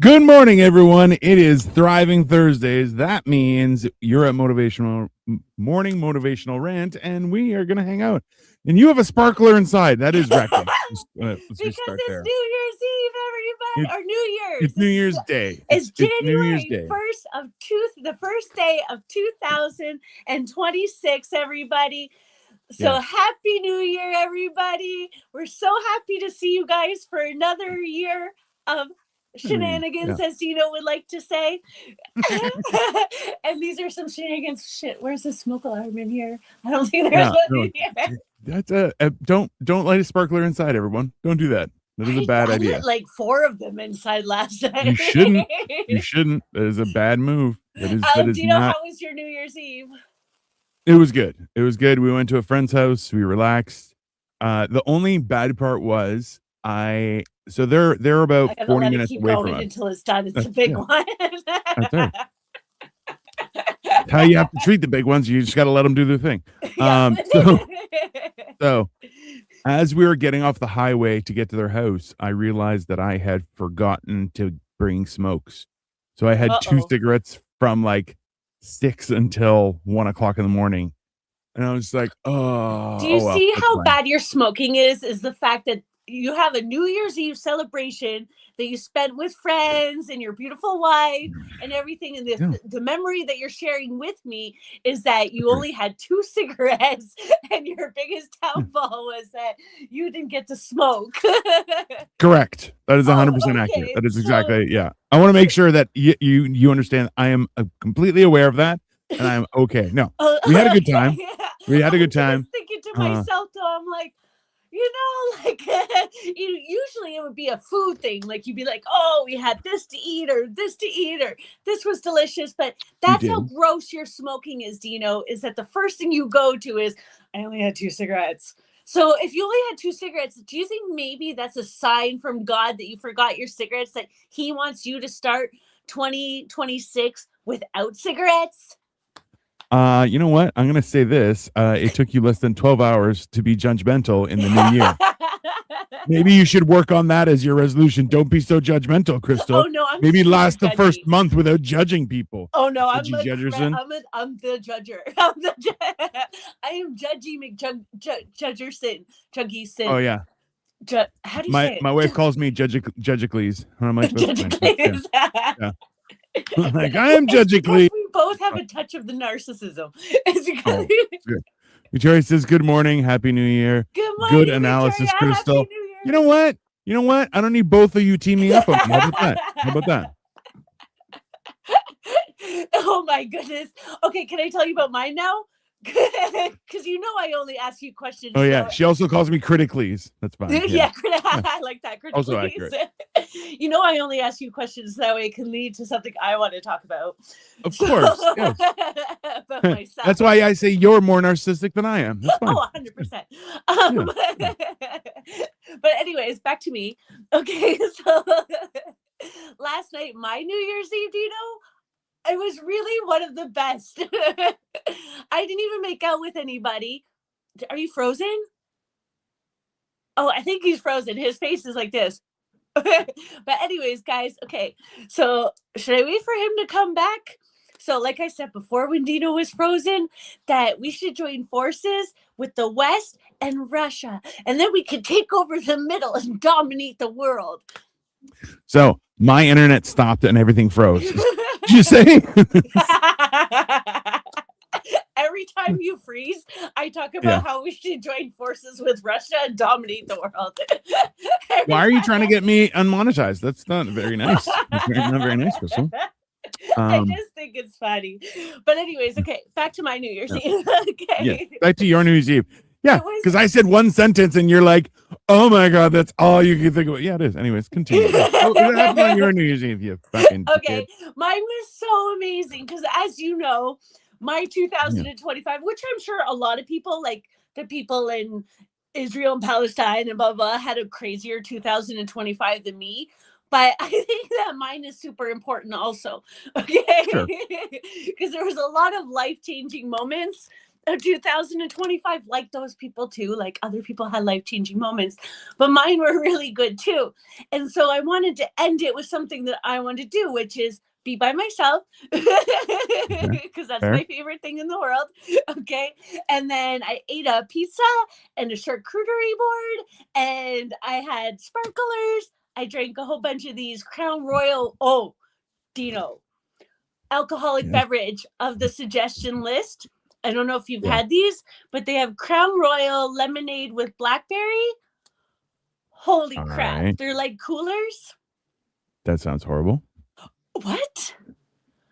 Good morning, everyone. It is Thriving Thursdays. That means you're at morning motivational rant, and we are going to hang out. And you have a sparkler inside. That is reckless. Let's Because just start it's there. New Year's Eve, everybody, or New Year's. It's New Year's Day. It's New Year's January Day. 1st the first day of 2026, everybody. So Happy New Year, everybody. We're so happy to see you guys for another year of shenanigans, as Dino would like to say. And these are some shenanigans. Shit, where's the smoke alarm in here? I don't think there's one in here. That's don't light a sparkler inside, everyone. Don't do that. That is a bad idea. I lit like 4 of them inside last night. You shouldn't. You shouldn't. That is a bad move. Dino, how was your New Year's Eve? It was good. It was good. We went to a friend's house. We relaxed. The only bad part was so they're about 40 minutes away from us. Until it's done. It's a big one. That's right. How you have to treat the big ones. You just got to let them do their thing. So as we were getting off the highway to get to their house, I realized that I had forgotten to bring smokes. So I had 2 cigarettes from like 6 until 1 o'clock in the morning. And I was like, oh. Do you see how bad your smoking is? Is the fact that you have a New Year's Eve celebration that you spent with friends and your beautiful wife and everything. And the memory that you're sharing with me is that you only had 2 cigarettes and your biggest downfall was that you didn't get to smoke. Correct. That is 100% accurate. That is exactly, I want to make sure that you understand I am completely aware of that and I'm okay. No, we had a good time. We had a good time. I was thinking to myself, though, I'm like, usually it would be a food thing. Like you'd be like, oh, we had this to eat or this was delicious. But that's how gross your smoking is, Dino, is that the first thing you go to is, I only had 2 cigarettes. So if you only had 2 cigarettes, do you think maybe that's a sign from God that you forgot your cigarettes, that he wants you to start 2026 without cigarettes? You know what? I'm going to say this. It took you less than 12 hours to be judgmental in the new year. Maybe you should work on that as your resolution. Don't be so judgmental, Crystal. Oh, no, maybe last the first month without judging people. Oh, no, I'm the judger. I am Judgy McJudgerson. Juggyson. Oh, yeah. How do you say it? My wife calls me Judgicles. I'm like, Judgicles. Yeah. Like, I am Judgicles. We both have a touch of the narcissism. Victoria says, good morning. Happy New Year. Good morning, good analysis, Victoria. Crystal. You know what? I don't need both of you teaming up on me. How about that? Oh, my goodness. Okay, can I tell you about mine now? Because I only ask you questions. Oh, yeah. She also calls me Criticles. That's fine. Yeah. I like that. Criticles. Also accurate. I only ask you questions that way it can lead to something I want to talk about. Of course. Yes. About myself. That's why I say you're more narcissistic than I am. That's fine. Oh, 100%. But anyways, back to me. Okay, so last night, my New Year's Eve, Dino, it was really one of the best. I didn't even make out with anybody. Are you frozen? Oh, I think he's frozen. His face is like this. But anyways, guys, okay. So should I wait for him to come back? So like I said before, when Dino was frozen, that we should join forces with the West and Russia. And then we could take over the middle and dominate the world. So my internet stopped and everything froze. Did you say? Every time you freeze, I talk about how we should join forces with Russia and dominate the world. Why are you trying to get me unmonetized? That's not very nice. That's not very nice, Crystal. I just think it's funny. But anyways, okay, back to my New Year's Eve. Okay. Yeah, back to your New Year's Eve. Yeah, because I said one sentence and you're like, oh my God, that's all you can think about. Yeah, it is. Anyways, continue. What happened on your New Year's Eve? You fucking kid. Mine was so amazing because, as you know, my 2025, which I'm sure a lot of people, like the people in Israel and Palestine and blah, blah, had a crazier 2025 than me. But I think that mine is super important also. Okay. Because there was a lot of life-changing moments of 2025, like those people too, like other people had life-changing moments, but mine were really good too. And so I wanted to end it with something that I want to do, which is be by myself Okay. because that's Fair. my favorite thing in the world. Okay. And then I ate a pizza and a charcuterie board, and I had sparklers. I drank a whole bunch of these Crown Royal. Oh, Dino, alcoholic Yes. beverage of the suggestion list. I don't know if you've Yeah. had these, but they have Crown Royal lemonade with blackberry. Holy All crap. right. They're like coolers. That sounds horrible. What?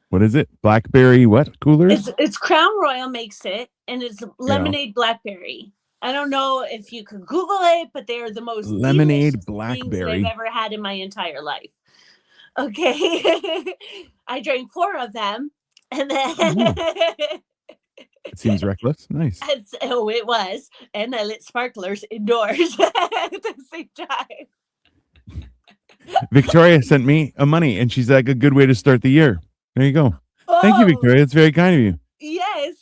What is it? Blackberry what? Coolers? It's Crown Royal makes it, and it's lemonade blackberry. I don't know if you could Google it, but they are the most Lemonade delicious things that I've blackberry. ever had in my entire life. Okay. I drank 4 of them, and then It seems reckless. Nice. oh, it was. And I lit sparklers indoors at the same time. Victoria sent me a money, and she's like, a good way to start the year. There you go. Oh, Thank you, Victoria. It's very kind of you. yes.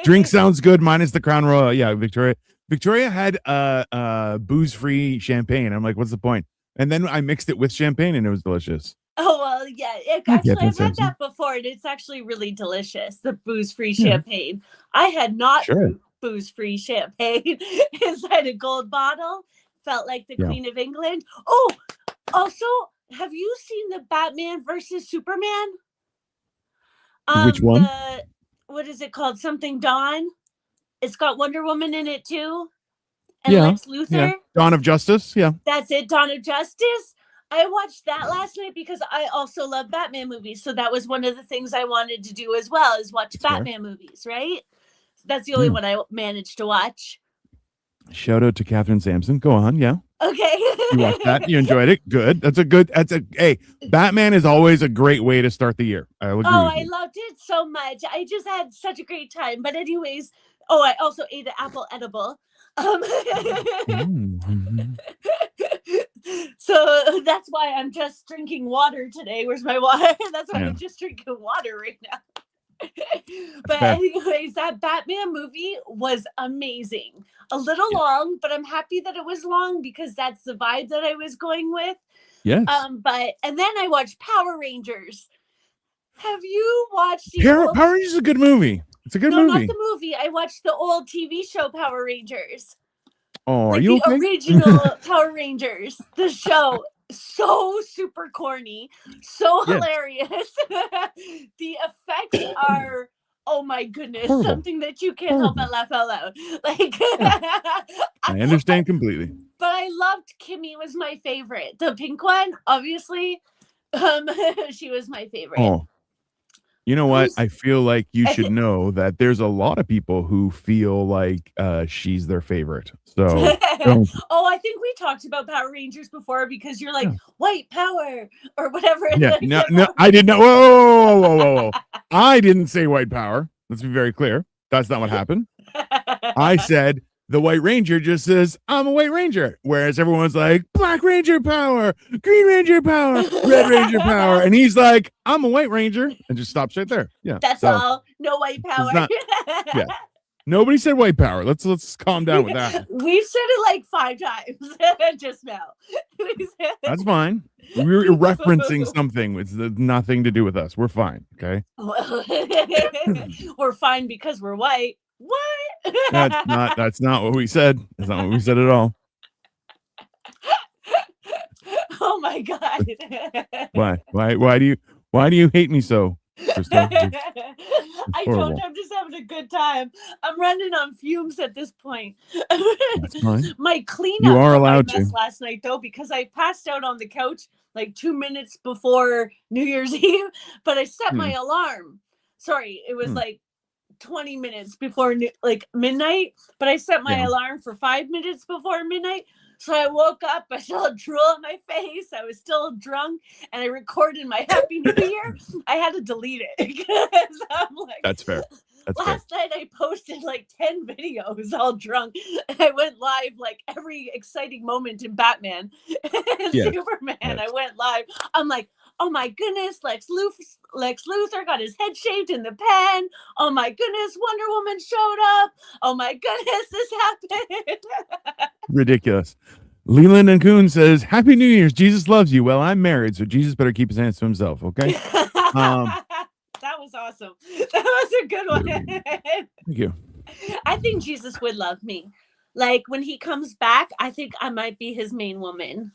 Drink sounds good, minus the Crown Royal. Yeah, Victoria. Victoria had booze-free champagne. I'm like, what's the point? And then I mixed it with champagne, and it was delicious. Oh, well, yeah. Actually, I've had that before, and it's actually really delicious, the booze-free champagne. I had not booze-free champagne inside a gold bottle. Felt like the Queen of England. Oh, also, have you seen the Batman versus Superman? Which one? What is it called? Something Dawn. It's got Wonder Woman in it too. And Lex Luthor. Yeah. Dawn of Justice. Yeah. That's it. Dawn of Justice. I watched that last night because I also love Batman movies. So that was one of the things I wanted to do as well, is watch Batman movies, right? So that's the only one I managed to watch. Shout out to Catherine Sampson. Go on. Yeah. Okay. You watched that. You enjoyed it. Good. Hey, Batman is always a great way to start the year. I'll agree with you. I loved it so much. I just had such a great time. But anyways, I also ate an apple edible. So that's why I'm just drinking water today. Where's my water? That's why I'm just drinking water right now. But anyways, that Batman movie was amazing. A little long, but I'm happy that it was long because that's the vibe that I was going with. Yes. And then I watched Power Rangers. Have you watched Power Rangers is a good movie. It's a good movie. No, not the movie. I watched the old TV show Power Rangers. Oh, like are you the original Power Rangers, the show. So super corny, so hilarious. The effects are, oh my goodness, something that you can't help but laugh out loud. Like, I understand completely. But I loved Kimmy was my favorite. The pink one, obviously, she was my favorite. Oh, you know what? I feel like you should know that there's a lot of people who feel like she's their favorite. So, I think we talked about Power Rangers before because you're like white power or whatever. Yeah, no, I didn't know. Whoa. I didn't say white power. Let's be very clear. That's not what happened. I said the White Ranger just says, I'm a White Ranger. Whereas everyone's like, Black Ranger power, Green Ranger power, Red Ranger power. And he's like, I'm a White Ranger. And just stops right there. Yeah. That's all. No white power. Nobody said white power. Let's calm down with that. We've said it like 5 times just now. That's fine. We're referencing something with nothing to do with us. We're fine. Okay. We're fine because we're white. What? That's not what we said. That's not what we said at all. Oh my god. Why do you hate me so? I don't. I'm just having a good time. I'm running on fumes at this point. That's fine. My cleanup. You are allowed to. Last night though, because I passed out on the couch like 2 minutes before New Year's Eve, but I set my alarm. Sorry, it was like 20 minutes before midnight, but I set my alarm for 5 minutes before midnight. So I woke up, I still had drool on my face, I was still drunk, and I recorded my Happy New Year. I had to delete it because I'm like, that's fair. Last night I posted like 10 videos all drunk, and I went live like every exciting moment in Batman and Superman. I went live. I'm like, Oh my goodness, Lex Luthor got his head shaved in the pen. Oh my goodness, Wonder Woman showed up. Oh my goodness, this happened. Ridiculous. Leland and Kuhn says, Happy New Year's. Jesus loves you. Well, I'm married, so Jesus better keep his hands to himself, okay? That was awesome. That was a good one. Thank you. I think Jesus would love me. Like when he comes back, I think I might be his main woman.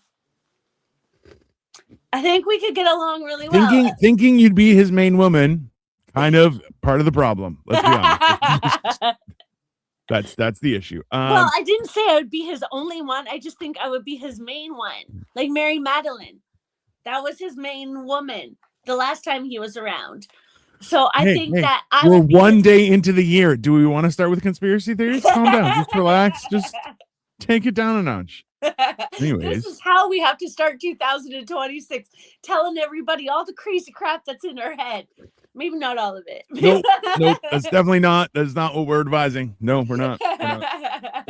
I think we could get along really well. Thinking you'd be his main woman, kind of part of the problem. Let's be honest. That's the issue. Well, I didn't say I would be his only one. I just think I would be his main one. Like Mary Magdalene. That was his main woman the last time he was around. So I think that we're one day into the year. Do we want to start with conspiracy theories? Calm down. Just relax. Just take it down a notch. Anyways. This is how we have to start 2026, telling everybody all the crazy crap that's in our head. Maybe not all of it. Nope. That's definitely not. That's not what we're advising. No, we're not.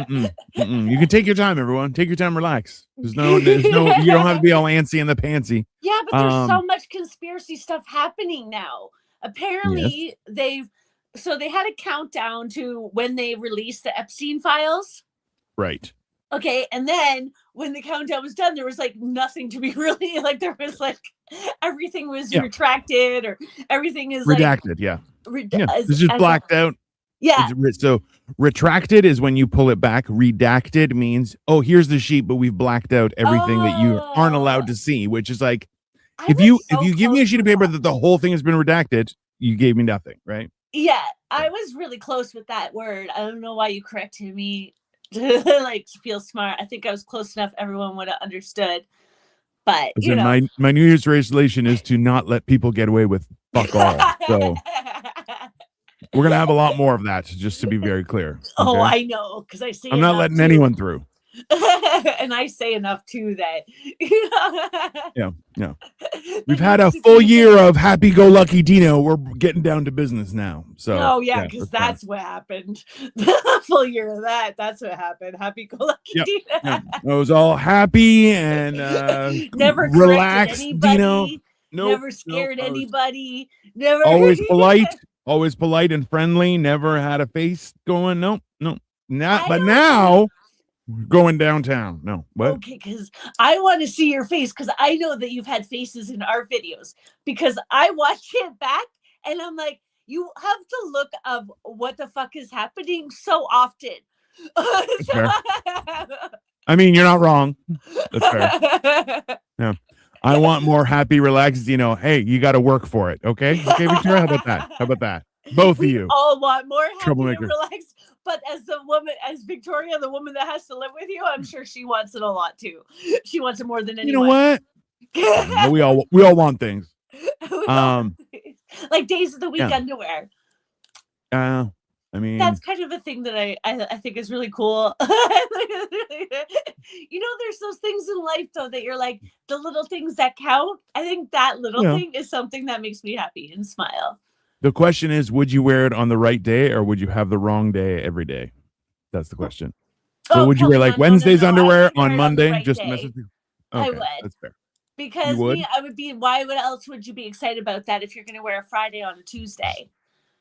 You can take your time, everyone. Take your time, relax. There's no. You don't have to be all antsy in the pantsy. Yeah, but there's so much conspiracy stuff happening now. Apparently, they had a countdown to when they released the Epstein files. Right. Okay, and then when the countdown was done, there was like nothing to be really like. There was like everything was retracted or everything is redacted. It's just blacked out. Yeah. So retracted is when you pull it back. Redacted means, oh, here's the sheet, but we've blacked out everything that you aren't allowed to see. Which is like, if you give me a sheet of paper that the whole thing has been redacted, you gave me nothing, right? Yeah, I was really close with that word. I don't know why you corrected me. Like to feel smart. I think I was close enough. Everyone would have understood. But you know, my New Year's resolution is to not let people get away with fuck all. So we're gonna have a lot more of that. Just to be very clear. Okay? Oh, I know, because I say I'm not letting anyone through. And I say enough too that yeah. We've had a full year of happy-go-lucky Dino. We're getting down to business now. So because that's what happened. The full year of that's what happened. Happy-go-lucky Dino. It was all happy and never relaxed anybody, Dino. Never scared anybody. Never always polite and friendly. Never had a face going. No. Now. Going downtown. No. What? Okay, because I want to see your face because I know that you've had faces in our videos because I watch it back and I'm like, you have to look of what the fuck is happening so often. That's fair. I mean, you're not wrong. That's fair. Yeah. I want more happy, relaxed, hey, you got to work for it. Okay, Victoria, how about that? Both of you. All want more happy and relaxed. But as Victoria, the woman that has to live with you, I'm sure she wants it a lot too. She wants it more than anyone. You know what? we all want things. Like days of the week underwear. I mean, that's kind of a thing that I think is really cool. There's those things in life though that you're like the little things that count. I think that little thing is something that makes me happy and smile. The question is, would you wear it on the right day or would you have the wrong day every day? That's the question. So would you wear like Wednesday's underwear on Monday? Right just to mess with you? Okay, I would. That's fair. Because I would be, why else would you be excited about that if you're going to wear a Friday on a Tuesday?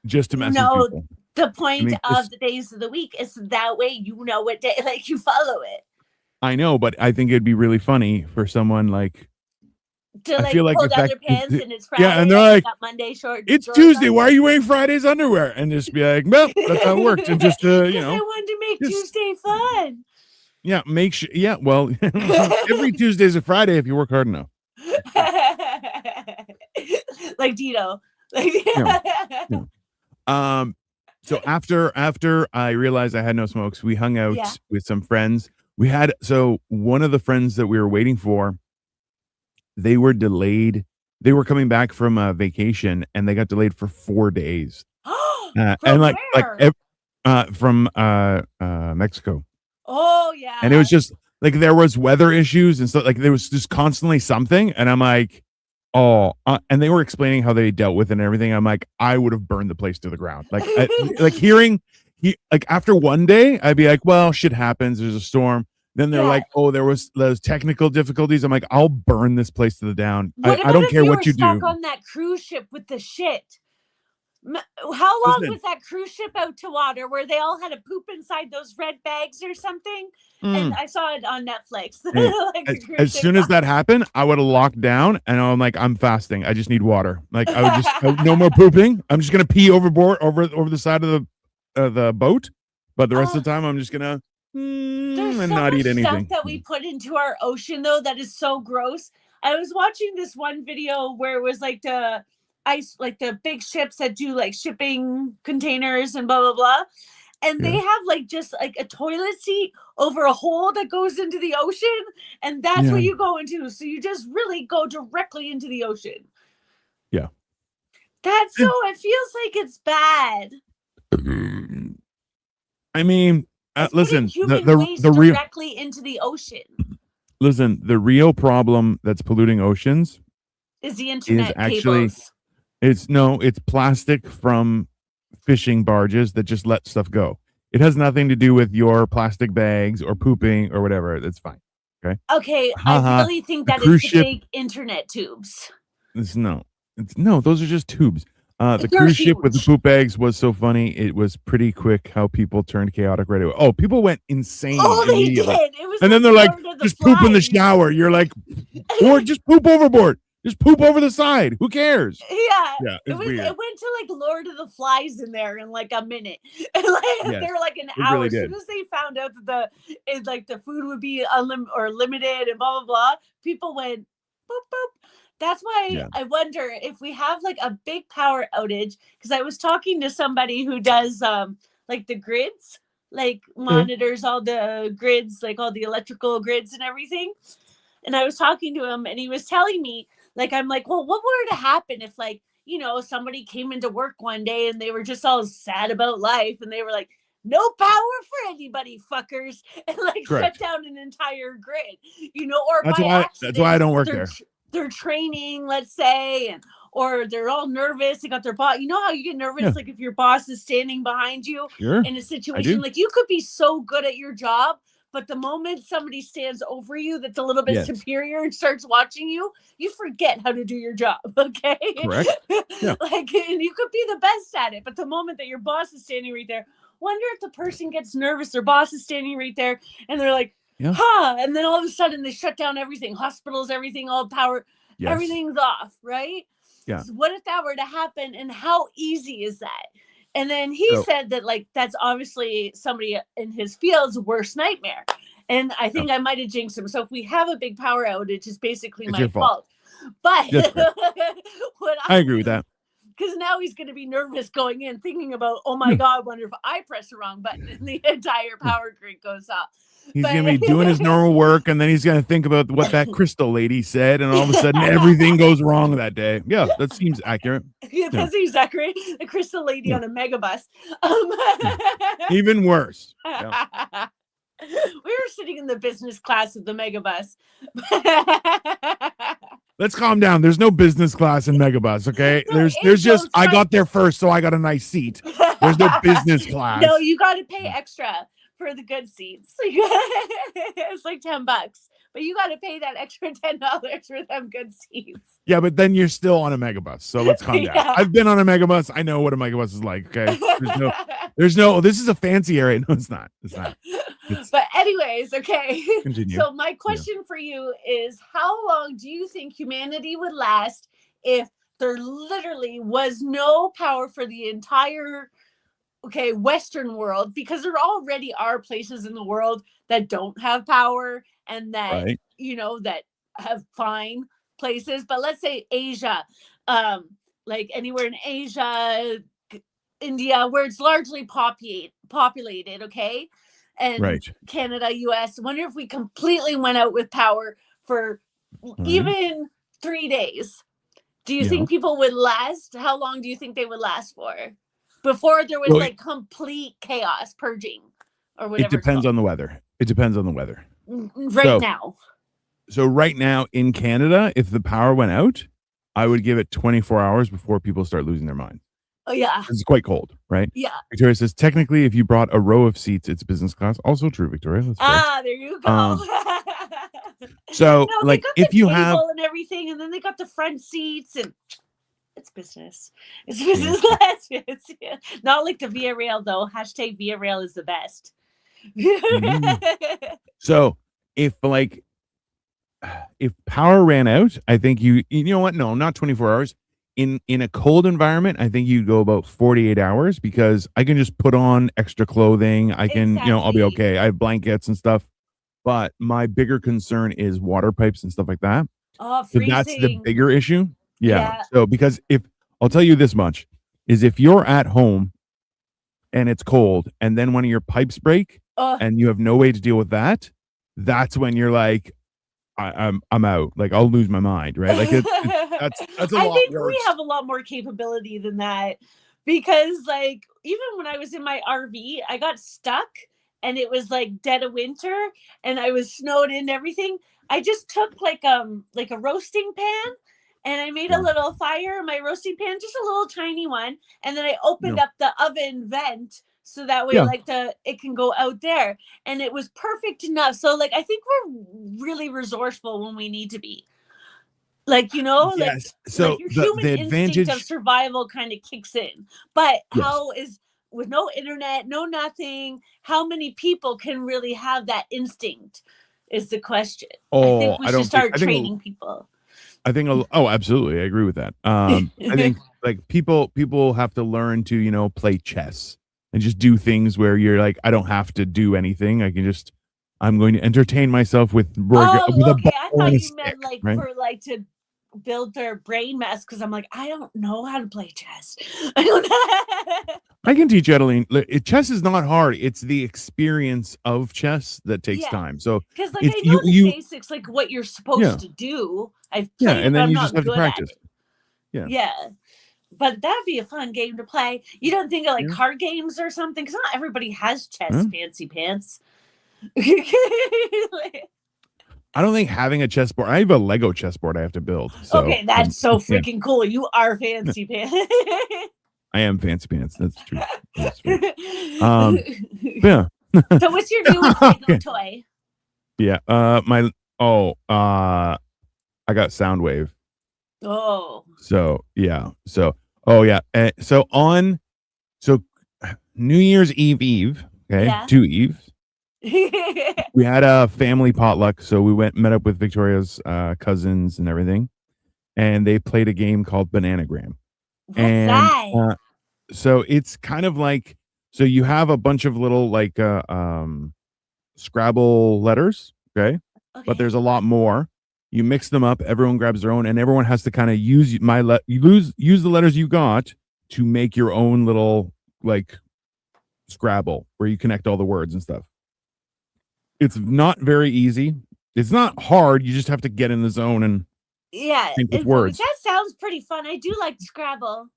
Just to mess with people. The point of the days of the week is that way you know what day, like you follow it. I know, but I think it'd be really funny for someone like to like feel like pull down their pants and it's Friday. Yeah, and they're like, Monday short. It's Tuesday. Why are you wearing Friday's underwear? And just be like, well, that's how it works. And just I wanted to make Tuesday fun. Yeah, make sure. Yeah, well, every Tuesday is a Friday if you work hard enough. Like Dino. So after I realized I had no smokes, we hung out with some friends. One of the friends that we were waiting for, they were delayed. They were coming back from a vacation and they got delayed for 4 days. From from Mexico. Oh yeah. And it was just like there was weather issues and stuff. Like there was just constantly something, and I'm like, and they were explaining how they dealt with it and everything. I'm like, I would have burned the place to the ground. Like, hearing after one day, I'd be like, well, shit happens. There's a storm. Then they're like, oh, there was those technical difficulties. I'm like, I'll burn this place to the ground. What I don't about if care you what were you stuck do. on that cruise ship with the shit? How long was that cruise ship out to water where they all had to poop inside those red bags or something? And I saw it on Netflix. Like as soon as that happened, I would have locked down and I'm like, I'm fasting. I just need water. Like I would just no more pooping. I'm just gonna pee overboard over the side of the boat. But the rest of the time, I'm just gonna there's and so not much eat anything. stuff that we put into our ocean though that is so gross. I was watching this one video where it was like the ice, like the big ships that do like shipping containers and blah blah blah, and they have like just like a toilet seat over a hole that goes into the ocean, and that's what you go into. So you just really go directly into the ocean. Yeah, that's so. It feels like it's bad. I mean, listen, the directly into the ocean. Listen, the real problem that's polluting oceans is the internet is actually cables. It's plastic from fishing barges that just let stuff go. It has nothing to do with your plastic bags or pooping or whatever. That's fine. Okay. Okay. I really think that is the big internet tubes. No, those are just tubes. The cruise ship with the poop bags was so funny. It was pretty quick how people turned chaotic right away. Oh, people went insane. Oh, they did. It was and then they're like, just poop in the shower. You're like, or just poop overboard. Just poop over the side. Who cares? Yeah. It went to like Lord of the Flies in there in like a minute. They were like an hour. Really as soon as they found out that the food would be limited and blah blah blah, people went boop boop. That's why I wonder if we have like a big power outage, because I was talking to somebody who does like the grids, like monitors all the grids, like all the electrical grids and everything. And I was talking to him and he was telling me, like, I'm like, well, what were to happen if like, you know, somebody came into work one day and they were just all sad about life and they were like, no power for anybody, fuckers, and like shut down an entire grid, you know, or that's why I don't work there. They're training, let's say, or they're all nervous. They got their boss. You know how you get nervous, like if your boss is standing behind you in a situation, like you could be so good at your job, but the moment somebody stands over you that's a little bit superior and starts watching you, you forget how to do your job. Okay. Correct. Yeah. Like, and you could be the best at it, but the moment that your boss is standing right there, wonder if the person gets nervous, their boss is standing right there and they're like, and then all of a sudden they shut down everything, hospitals, everything, all power, everything's off, right? Yeah. So what if that were to happen, and how easy is that? And then he said that like that's obviously somebody in his field's worst nightmare. And I think I might have jinxed him. So if we have a big power outage, it's basically my fault. But I agree with that. Because now he's going to be nervous going in, thinking about, oh my God, I wonder if I press the wrong button and the entire power grid goes off. He's going to be doing his normal work, and then he's going to think about what that crystal lady said, and all of a sudden everything goes wrong that day. Yeah, that seems accurate. That seems accurate. The crystal lady on a megabus. Even worse. We were sitting in the business class of the megabus. Let's calm down. There's no business class in megabus, okay? There's just I got there first, so I got a nice seat. There's no business class. No, you got to pay extra for the good seats. It's like $10, but you got to pay that extra $10 for them good seats. Yeah, but then you're still on a megabus, so let's calm down. I've been on a megabus. I know what a megabus is like. Okay, there's no. This is a fancy area. No, it's not. But anyways, okay. Continue. So my question for you is, how long do you think humanity would last if there literally was no power for the entire Western world? Because there already are places in the world that don't have power and that you know that have fine places. But let's say Asia, like anywhere in Asia, India, where it's largely populated, okay? And Canada, US. Wonder if we completely went out with power for even 3 days. Do you think people would last? How long do you think they would last for? Before there was like complete chaos, purging, or whatever. It depends on the weather. It depends on the weather. Now. So right now in Canada, if the power went out, I would give it 24 hours before people start losing their mind. Oh yeah. It's quite cold, right? Yeah. Victoria says, technically, if you brought a row of seats, it's business class. Also true, Victoria. That's fair. There you go. Um, so, No, they like, got if the you have, table and everything, and then they got the front seats, and it's business. It's yeah, business class. Yeah. Not like the Via Rail though. Hashtag Via Rail is the best. mhm. So if like if power ran out, I think you know what? No, not 24 hours. In a cold environment, I think you'd go about 48 hours because I can just put on extra clothing. I can, I'll be Exactly. okay. I have blankets and stuff. But my bigger concern is water pipes and stuff like that. Oh, So that's the freezing. bigger issue. Yeah. Yeah. So because if I'll tell you this much is if you're at home and it's cold and then one of your pipes break Oh, and you have no way to deal with that, that's when you're like, I'm out. Like I'll lose my mind, right? Like that's a I lot think we worse. have a lot more capability than that because, like, even when I was in my RV, I got stuck and it was like dead of winter and I was snowed in and everything. I just took like a roasting pan and I made a Yeah. little fire in my roasting pan, just a little tiny one, and then I opened Yeah. up the oven vent so that way Yeah. like it can go out there, and it was perfect enough. So like I think we're really resourceful when we need to be, like, Yes. like So your the human instinct of advantage, survival kind of kicks in. But yes. how is, with no internet, no nothing, how many people can really have that instinct is the question. I Oh, think we should start I think training people. oh, absolutely. I agree with that. I think like people have to learn to, play chess and just do things where you're like, I don't have to do anything. I'm going to entertain myself with Oh, a okay. I ball and thought a you meant stick, like right? for like to build their brain mass, because I'm like, I don't know how to play chess. I don't know. I can teach Adeline. Chess is not hard. It's the experience of chess that takes Yeah, time. So because like it's I know the you basics, like what you're yeah supposed to do. I've yeah, played it, and but then I'm you just not have to good at practice. it. Yeah. Yeah, but that'd be a fun game to play. You don't think of like Yeah. card games or something? Because not everybody has chess, Huh? fancy pants. I don't think having a chessboard. I have a Lego chessboard I have to build. So Okay, that's so yeah, freaking cool. You are yeah, fancy pants. I am fancy pants. That's true. That's fair. Yeah. So what's your newest Lego Okay. toy? Yeah. I got Soundwave. Oh. So yeah. So oh yeah. So New Year's Eve. Okay, Yeah. 2 Eves. We had a family potluck, so we met up with Victoria's cousins and everything, and they played a game called Bananagram. What's And that? so it's kind of like, so you have a bunch of little like Scrabble letters, okay? But Okay. there's a lot more. You mix them up, everyone grabs their own, and everyone has to kind of use use the letters you got to make your own little like Scrabble where you connect all the words and stuff. It's not very easy. It's not hard. You just have to get in the zone and Yeah, think with words. that sounds pretty fun. I do like Scrabble.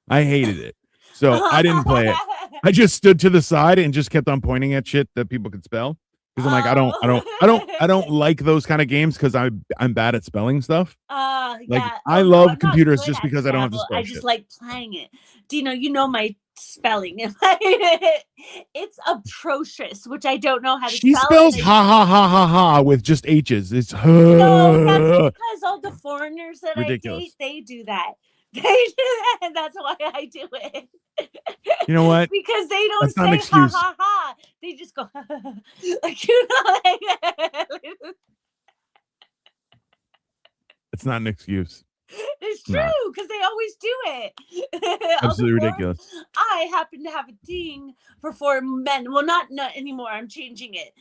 I hated it. So I didn't play it. I just stood to the side and just kept on pointing at shit that people could spell. Because I'm like, I don't like those kind of games because I'm bad at spelling stuff. Like Yeah. I Oh no, love I'm not computers good just at because I don't have to Scrabble. spell I just shit. like playing it. Dino, you know my spelling. It's atrocious, which I don't know how to She spell. spells ha ha ha ha ha with just H's. It's No, that's because all the foreigners that I date, ridiculous. they do that. They do that, and that's why I do it. You know what? Because they don't That's not an say ha excuse. ha ha. They just go like, like It's not an excuse. it's Not. true, because they always do it. Absolutely ridiculous. I happen to have a thing for men. Well, not anymore. I'm changing it.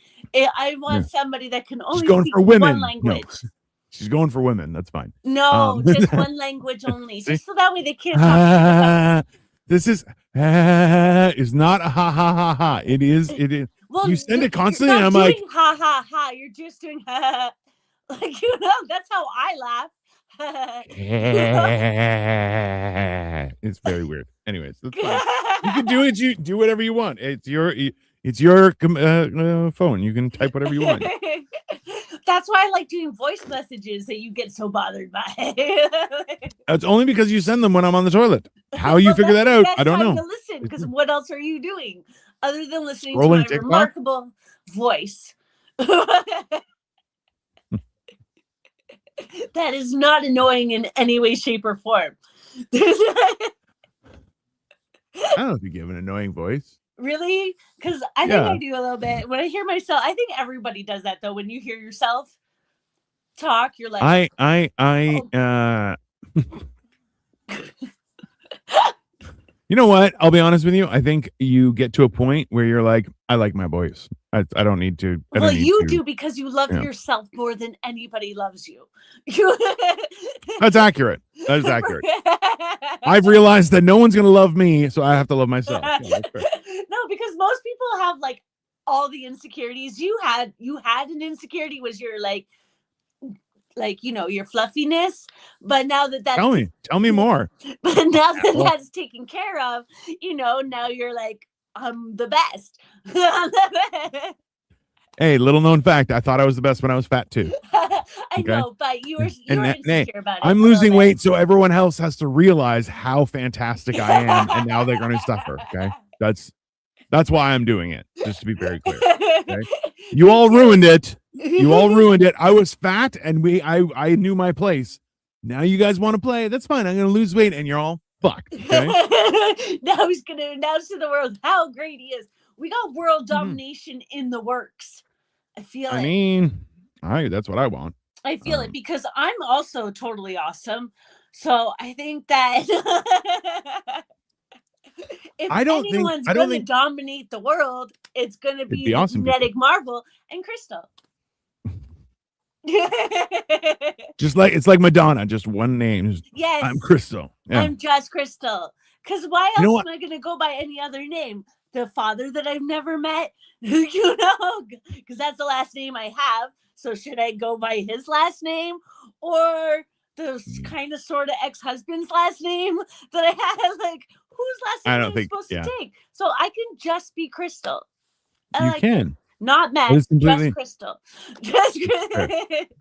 I want somebody that can She's only going speak for one women. No, language. she's going for women. That's fine. No, just one language only. See? Just so that way they can't talk shit about me. This is not a ha ha ha ha. It is. Well, You send it constantly, you're and not I'm like, doing ha ha ha. You're just doing ha. Like, that's how I laugh. it's very weird. Anyways, that's fine. You can do it. You do whatever you want. It's your phone. You can type whatever you want. That's why I like doing voice messages that you get so bothered by. It's only because you send them when I'm on the toilet. How you figure that out, I don't know. To listen, because what else are you doing other than listening Scrolling to my TikTok? remarkable voice? That is not annoying in any way, shape, or form. I don't know if you give an annoying voice. Really? Because I think I do a little bit. When I hear myself, I think everybody does that though. When you hear yourself talk, you're like, You know what? I'll be honest with you. I think you get to a point where you're like, I like my voice. I don't need to. Well, you do because you love yourself more than anybody loves you. That's accurate. That is accurate. I've realized that no one's going to love me, so I have to love myself. No, because most people have like all the insecurities. You had an insecurity was your like your fluffiness, but now that's tell me more. But now that that's taken care of, now you're like, I'm the best. Hey, little known fact, I thought I was the best when I was fat too. I know, but you were insecure about it. I'm losing weight, so everyone else has to realize how fantastic I am, and now they're going to suffer. Okay, that's why I'm doing it. Just to be very clear. Okay? You all ruined it. You all ruined it. I was fat, and I knew my place. Now you guys want to play? That's fine. I'm going to lose weight, and you're all fucked. Okay? Now he's going to announce to the world how great he is. We got world domination in the works. I feel it. I mean, that's what I want. I feel it because I'm also totally awesome. So I think that if anyone's going to dominate the world, it's going to be awesome Magnetic Marvel and Crystal. Just like it's like Madonna, just one name. Yes, I'm Crystal. Yeah. I'm just Crystal. Because why else am I going to go by any other name? The father that I've never met, because that's the last name I have. So should I go by his last name or the kind of sort of ex-husband's last name that I had? Like, whose last name am I supposed to take? So I can just be Crystal. You can. Not Matt, just Crystal.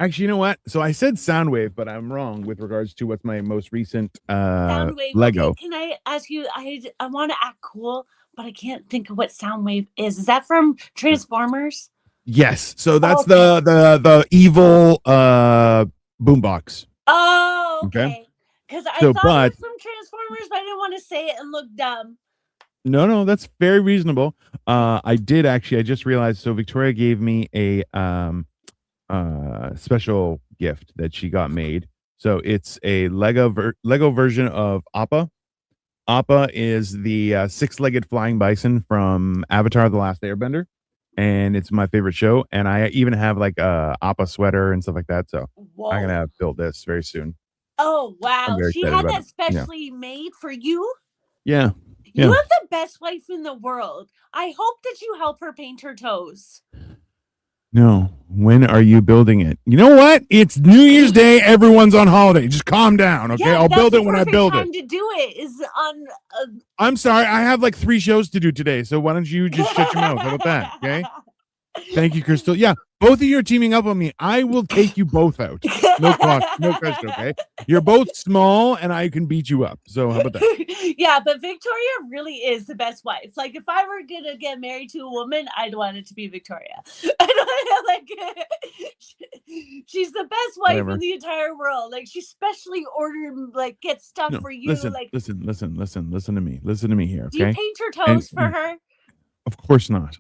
Actually, you know what? So I said Soundwave, but I'm wrong with regards to what's my most recent Soundwave, Lego. Okay, can I ask you? I want to act cool, but I can't think of what Soundwave is. Is that from Transformers? Yes. So that's the evil boombox. Oh, okay. Because I thought it was from Transformers, but I didn't want to say it and look dumb. No, that's very reasonable. I just realized. So Victoria gave me a special gift that she got made. So it's a Lego version of Appa. Appa is the six-legged flying bison from Avatar: The Last Airbender, and it's my favorite show. And I even have like a Appa sweater and stuff like that. So I'm gonna build this very soon. Oh wow! She had that specially made for you. Yeah. You have the best wife in the world. I hope that you help her paint her toes. No. When are you building it? You know what? It's New Year's Day. Everyone's on holiday. Just calm down, okay? I'll build it when I build it. The time to do it is on. I'm sorry. I have like 3 shows to do today. So why don't you just shut your mouth? How about that? Okay. Thank you, Crystal. Yeah, both of you are teaming up on me. I will take you both out. No question, okay? You're both small, and I can beat you up. So how about that? Yeah, but Victoria really is the best wife. Like, if I were gonna get married to a woman, I'd want it to be Victoria. She's the best wife in the entire world. Like, she specially ordered, like, get stuff for you. Listen, like, listen to me. Listen to me here. Okay? Do you paint her toes for her? Of course not.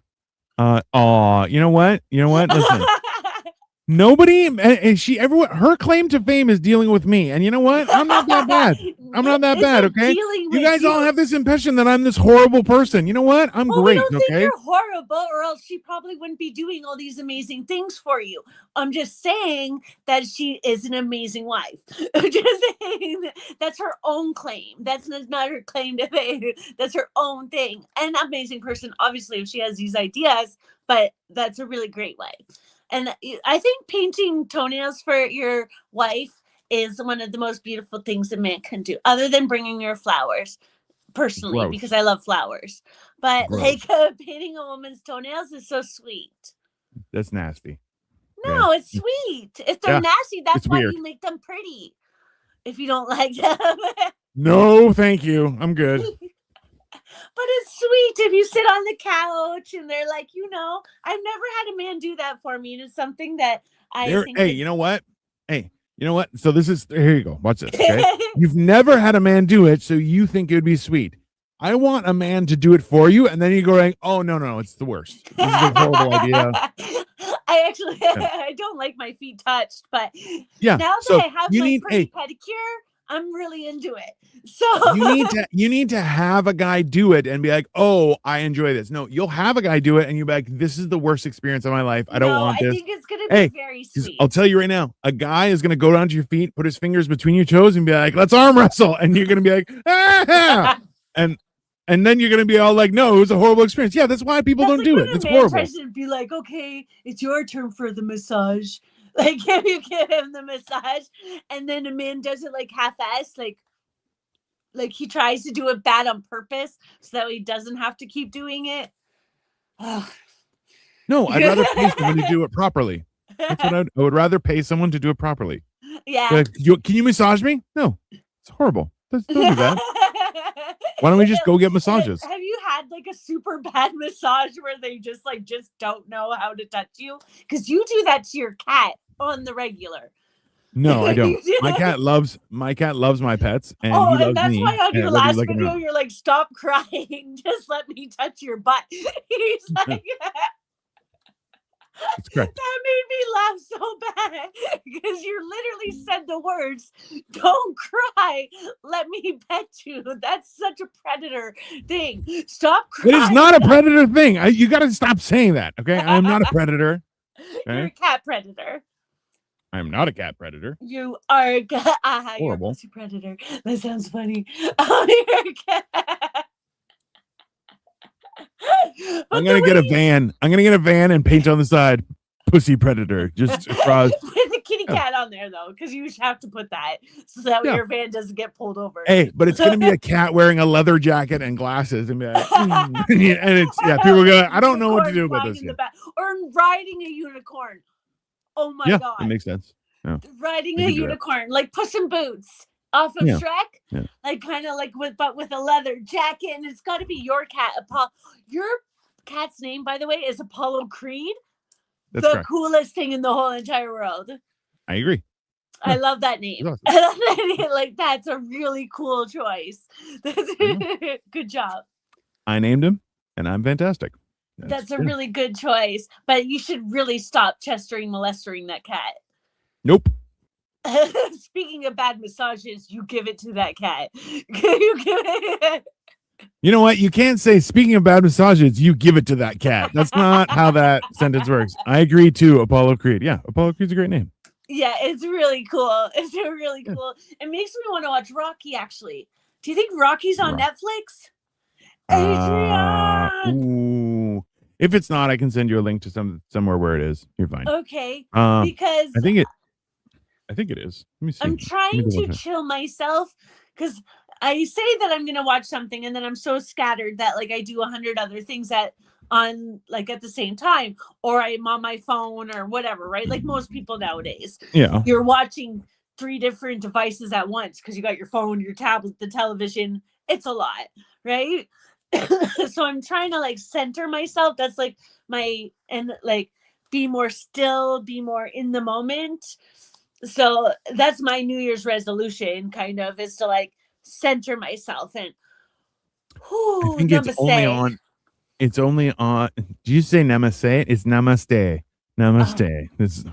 You know what? Listen. Nobody, and her claim to fame is dealing with me. And you know what? I'm not that bad. I'm not that bad, okay? You guys all have this impression that I'm this horrible person. You know what? I'm great, we don't okay? think you're horrible, or else she probably wouldn't be doing all these amazing things for you. I'm just saying that she is an amazing wife. I'm just saying that's her own claim. That's not her claim to fame. That's her own thing. An amazing person, obviously, if she has these ideas, but that's a really great wife. And I think painting toenails for your wife is one of the most beautiful things a man can do, other than bringing her flowers, personally, because I love flowers. But painting a woman's toenails is so sweet. That's nasty. No, it's sweet. If they're nasty, that's why weird. you make them pretty. If you don't like them. No, thank you. I'm good. But it's sweet if you sit on the couch and they're like, I've never had a man do that for me. And it's something that I think. Hey, you know what? Hey, you know what? So here you go. Watch this. Okay. You've never had a man do it, so you think it would be sweet. I want a man to do it for you, and then you go like, oh no, it's the worst. This is a horrible idea. I don't like my feet touched, but now that I have my pretty pedicure, I'm really into it. So you need to have a guy do it and be like, oh, I enjoy this. No, you'll have a guy do it and you'll be like, this is the worst experience of my life. I don't want this. I think it's gonna be very sweet. I'll tell you right now, a guy is gonna go down to your feet, put his fingers between your toes, and be like, let's arm wrestle. And you're gonna be like, and then you're gonna be all like, no, it was a horrible experience. Yeah, that's why people don't do it. It's horrible. Tries to be like, okay, it's your turn for the massage. Like if you give him the massage, and then a man does it like half-assed, like he tries to do it bad on purpose so that he doesn't have to keep doing it. No, I'd rather pay someone to do it properly. That's what I would rather pay someone to do it properly. Yeah. Like, can you massage me? No, it's horrible. Don't do that. Why don't we just go get massages? Have you had like a super bad massage where they just don't know how to touch you? Because you do that to your cat on the regular. No, I don't. My cat loves my pets, and he loves that's me. Why on your last video you're like, stop crying, just let me touch your butt. He's like, that's correct. That made me laugh so bad because you literally said the words, "Don't cry, let me pet you." That's such a predator thing. Stop crying. It is not a predator thing. You got to stop saying that. Okay, I am not a predator. Okay? You're a cat predator. I'm not a cat predator. You are a cat. You're a pussy predator. That sounds funny. You're a cat. I'm gonna get a van. I'm gonna get a van and paint on the side, "Pussy Predator." Just across. With a kitty cat on there though, because you have to put that so that your van doesn't get pulled over. Hey, but it's gonna be a cat wearing a leather jacket and glasses, and be like, and it's people go, I don't know what to do with this. Or riding a unicorn. Oh my god, that makes sense. Yeah. Riding a unicorn, like Puss in Boots off of Shrek, like kind of like with a leather jacket, and it's got to be your cat. Your cat's name, by the way, is Apollo Creed. That's the coolest thing in the whole entire world. I agree. I love that name. Awesome. Like that's a really cool choice. Good job. I named him, and I'm fantastic. That's a really good choice, but you should really stop molesting that cat. Nope. Speaking of bad massages, you give it to that cat. You know what? You can't say, speaking of bad massages, you give it to that cat. That's not how that sentence works. I agree too, Apollo Creed. Yeah, Apollo Creed's a great name. Yeah, it's really cool. It's really cool. It makes me want to watch Rocky, actually. Do you think Rocky's on Netflix? Adrian! Ooh. If it's not, I can send you a link to somewhere where it is. You're fine. Okay. Because I think it is. Let me see. I'm trying to chill myself because I say that I'm gonna watch something and then I'm so scattered that like I do 100 other things at the same time, or I'm on my phone or whatever, right? Like most people nowadays. Yeah. You're watching 3 different devices at once because you got your phone, your tablet, the television. It's a lot, right? So I'm trying to like center myself. That's like be more still, be more in the moment. So that's my New Year's resolution, kind of, is to like center myself and I think it's only on. Do you say namaste? It's namaste. Namaste.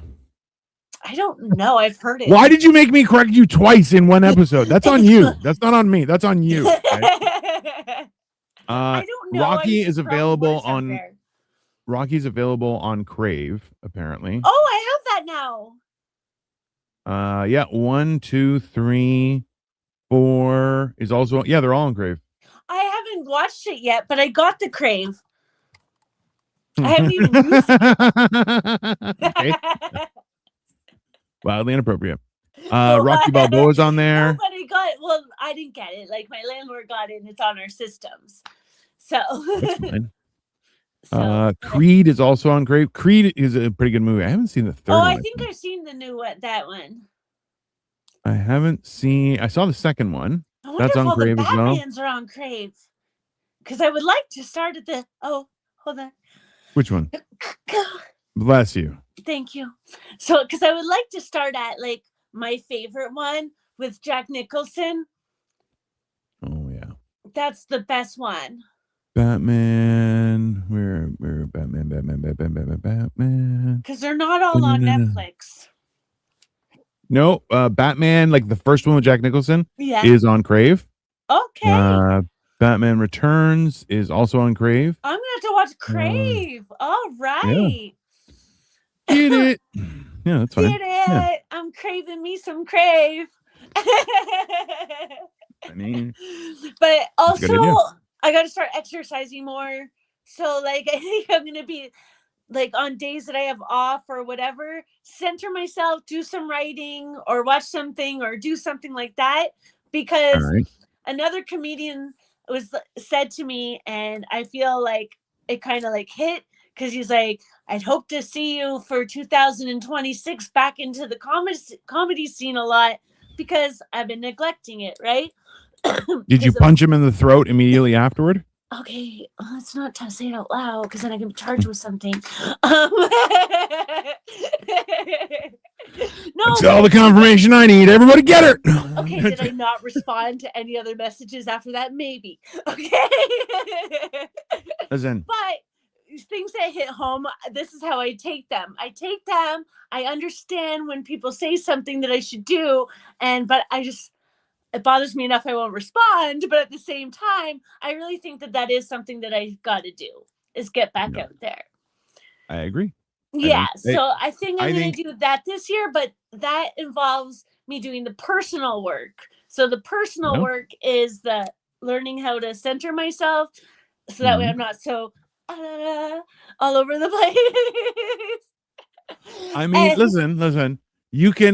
I don't know. I've heard it. Why did you make me correct you twice in one episode? That's on you. That's not on me. That's on you. Right? I don't know. Rocky's available on Crave, apparently. Oh, I have that now. Yeah, 1, 2, 3, 4 is also. Yeah, they're all on Crave. I haven't watched it yet, but I got the Crave. I haven't even used it. Wildly inappropriate. Rocky Balboa's on there. No, but I didn't get it. Like my landlord got it and it's on our systems. So that's fine. So Creed is also on Crave. Creed is a pretty good movie. I haven't seen the third one. I think I've seen the new one, that one. I haven't seen. I saw the second one. I wonder That's if on all the Crave as well. Batmans are on Crave. Because I would like to start at the. Oh, hold on. Which one? Bless you. Thank you. So, because I would like to start at like my favorite one with Jack Nicholson. Oh yeah. That's the best one. Batman. Where Batman. Because they're not all on Netflix. No, Batman, like the first one with Jack Nicholson, Yeah. is on Crave. Okay. Batman Returns is also on Crave. I'm gonna have to watch Crave. All right. Yeah. Get it. Yeah, that's fine. Get it. Yeah. I'm craving me some Crave. I mean, but also I gotta start exercising more. So like I think I'm gonna be like on days that I have off or whatever, center myself, do some writing or watch something or do something like that. Because another comedian said to me, and I feel like it kind of like hit, because he's like, I'd hope to see you for 2026 back into the comedy scene a lot, because I've been neglecting it, right? Did you punch him in the throat immediately afterward? Okay, let's not say it out loud, because then I can be charged with something. No, that's all the confirmation I need. Everybody get her. Okay, did I not respond to any other messages after that? Maybe. Okay. Listen. But things that hit home, this is how I take them. I understand when people say something that I should do, but it bothers me enough I won't respond. But at the same time, I really think that is something that I got to do, is get back out there. I agree. Yeah, so I think I'm going to do that this year, but that involves me doing the personal work. So the personal work is the learning how to center myself, so that way I'm not so all over the place. I mean, listen. You can,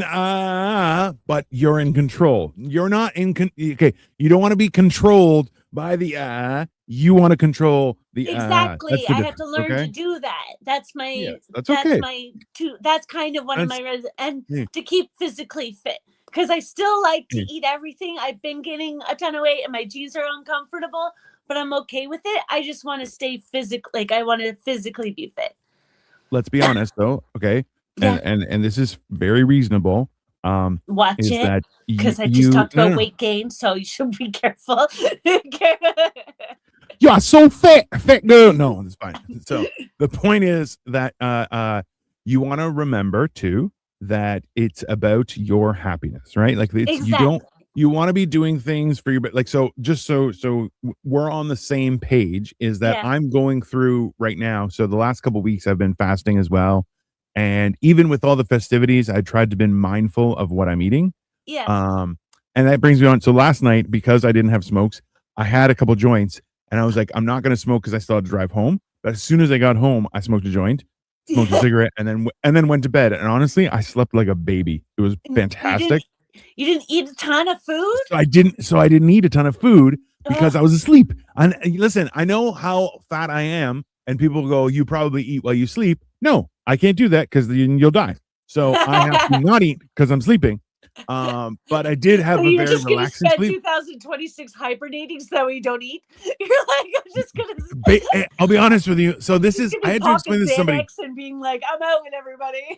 but you're in control. You're not okay. You don't want to be controlled by the you want to control the exactly. I have to learn to do that. That's my that's kind of one of my and to keep physically fit, because I still like to eat everything. I've been getting a ton of weight and my jeans are uncomfortable, but I'm okay with it. I just want to stay I want to physically be fit. Let's be honest though, okay? And this is very reasonable. Watch it, because I just talked about weight gain, so you should be careful. You are so fat girl. No, it's fine. So the point is that you want to remember too that it's about your happiness, right? Like you want to be doing things for your, like, so just so we're on the same page, is that I'm going through right now. So the last couple of weeks I've been fasting as well. And even with all the festivities, I tried to be mindful of what I'm eating. Yeah. And that brings me on. So last night, because I didn't have smokes, I had a couple joints, and I was like, I'm not going to smoke because I still had to drive home. But as soon as I got home, I smoked a joint, smoked a cigarette, and then went to bed. And honestly, I slept like a baby. It was fantastic. You didn't eat a ton of food? So I didn't eat a ton of food because I was asleep. And listen, I know how fat I am, and people go, you probably eat while you sleep. No, I can't do that because you'll die. So I have to not eat because I'm sleeping. But I did have a very relaxing sleep. 2026 hibernating so that way you don't eat. You're like, I'm just gonna. I'll be honest with you. So this is, I had to explain this to somebody. And being like, I'm out with everybody.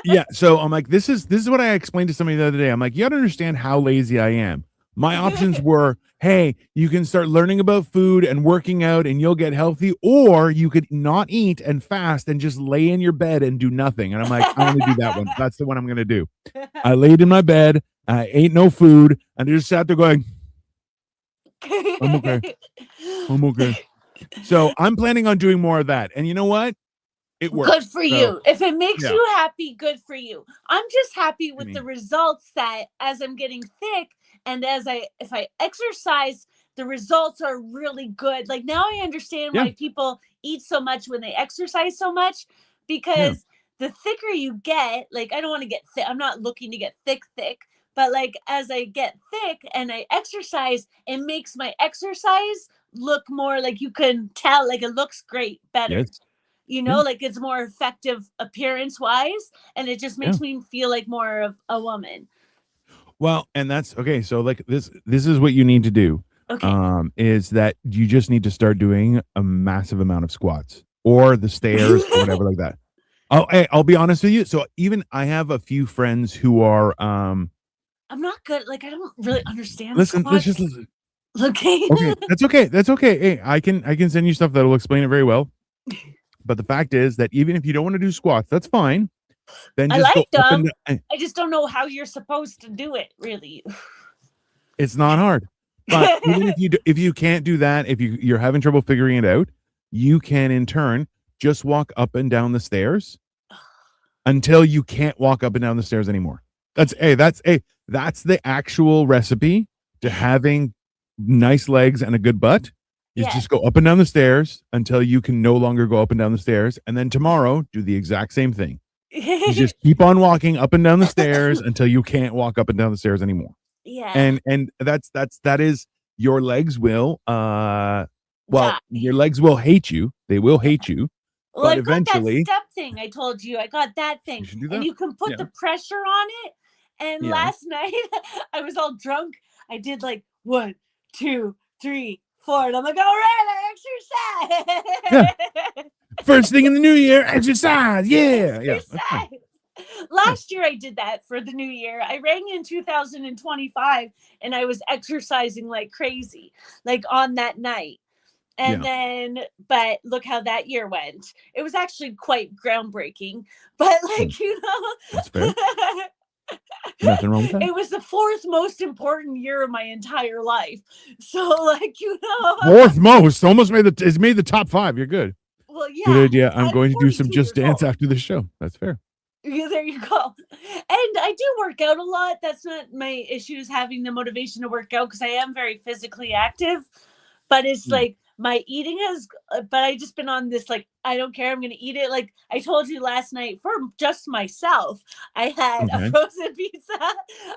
Yeah. So I'm like, this is what I explained to somebody the other day. I'm like, you got to understand how lazy I am. My options were, hey, you can start learning about food and working out and you'll get healthy, or you could not eat and fast and just lay in your bed and do nothing. And I'm like, I'm going to do that one. That's the one I'm going to do. I laid in my bed. I ate no food. And I just sat there going, I'm okay. I'm okay. So I'm planning on doing more of that. And you know what? It works. Good for you. If it makes you happy, good for you. I'm just happy with the results that as I'm getting thick, and if I exercise, the results are really good. Like now I understand why people eat so much when they exercise so much, because the thicker you get, like I don't want to get thick. I'm not looking to get thick, but like as I get thick and I exercise, it makes my exercise look more like you can tell, like it looks great better. Yes. You Yeah. know, like it's more effective appearance wise, and it just Yeah. makes me feel like more of a woman. Well, and that's okay. So like this is what you need to do. Okay. Is that you just need to start doing a massive amount of squats or the stairs or whatever like that. Oh, hey, I'll be honest with you. So even I have a few friends who are I'm not good. Like I don't really understand listen, let's squats. just listen. Okay. Okay, that's okay. That's okay. Hey, I can send you stuff that'll explain it very well. But the fact is that even if you don't want to do squats, that's fine. Then I just go like up and them. down. I just don't know how you're supposed to do it, really. It's not hard. But even if you can't do that, if you're having trouble figuring it out, you can in turn just walk up and down the stairs until you can't walk up and down the stairs anymore. That's the actual recipe to having nice legs and a good butt. You Yeah. just go up and down the stairs until you can no longer go up and down the stairs, and then tomorrow do the exact same thing. You just keep on walking up and down the stairs until you can't walk up and down the stairs anymore. Yeah. And that is your legs will Die. your legs will hate you. They will hate you. Well, But I've got that eventually step thing I told you. I got that thing. you should do And that. you can put Yeah. the pressure on it. And Yeah. last night I was all drunk. I did like 1, 2, 3, 4. And I'm like, all right, I exercise. First thing in the new year, exercise. Yeah. Yeah. Exercise. Last year I did that for the new year. I rang in 2025 and I was exercising like crazy, like on that night. And then, but look how that year went. It was actually quite groundbreaking, but like, you know, That's fair. Nothing wrong with that. it was the 4th most important year of my entire life. So like, you know, 4th most, almost made the top 5. You're good. well, yeah. Good idea. I'm going to do some 42 Just years Dance old. after the show. That's fair. Yeah, there you go. And I do work out a lot. That's not my issue, is having the motivation to work out, because I am very physically active. But it's like my eating has, but I just been on this, like, I don't care, I'm going to eat it. Like I told you last night, for just myself, I had a frozen pizza,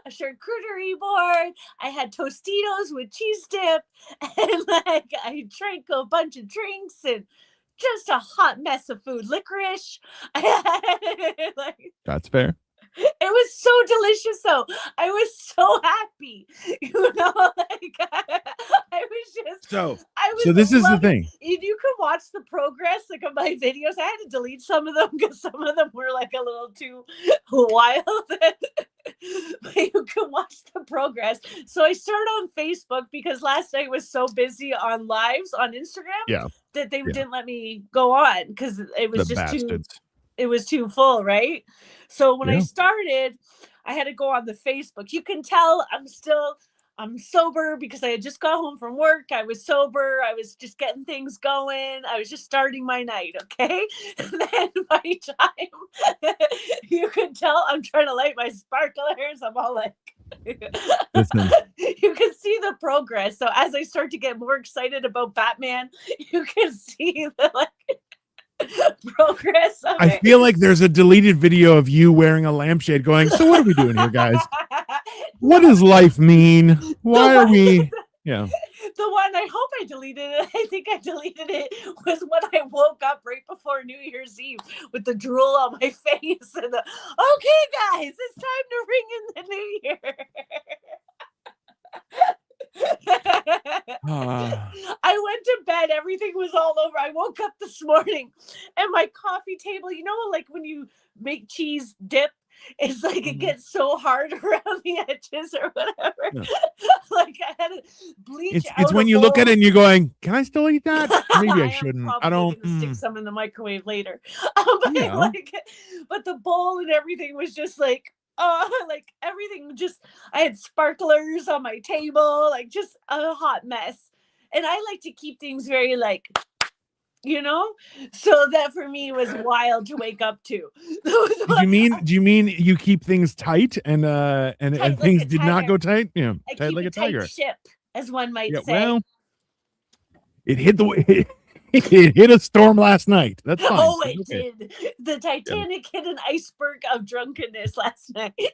a charcuterie board, I had Tostitos with cheese dip, and like I drank a bunch of drinks and just a hot mess of food. Licorice. Like, That's fair. it was so delicious though. I was so happy. You know, like I was just So this is the thing. If you could watch the progress like of my videos, I had to delete some of them because some of them were like a little too wild. But you can watch the progress. So I started on Facebook because last night was so busy on lives on Instagram that they didn't let me go on because it was it was too full, right? So when I started, I had to go on the Facebook. You can tell I'm sober because I had just got home from work. I was sober. I was just getting things going. I was just starting my night, okay? And then by the time you can tell I'm trying to light my sparklers, I'm all like, you can see the progress. So as I start to get more excited about Batman, you can see the like progress of I feel like there's a deleted video of you wearing a lampshade going, so what are we doing here, guys? What does life mean? Why are we? Yeah. The one I hope I deleted it. I think I deleted it was when I woke up right before New Year's Eve with the drool on my face and the, okay, guys, it's time to ring in the new year. I went to bed, everything was all over. I woke up this morning and my coffee table, you know, like when you make cheese dip, it's like it gets so hard around the edges or whatever. Like I had to bleach out. It's when you look at it and you're going, can I still eat that? Maybe I shouldn't. I don't stick some in the microwave later. But the bowl and everything was just like, like everything just, I had sparklers on my table, like just a hot mess. And I like to keep things very like, you know, so that for me was wild to wake up to. Do you mean you keep things tight and tight things like did not go tight? Yeah, I tight keep like a tiger. Tight ship, as one might say. Well, it hit it hit a storm last night. That's fine. Oh, it did. The Titanic hit an iceberg of drunkenness last night. But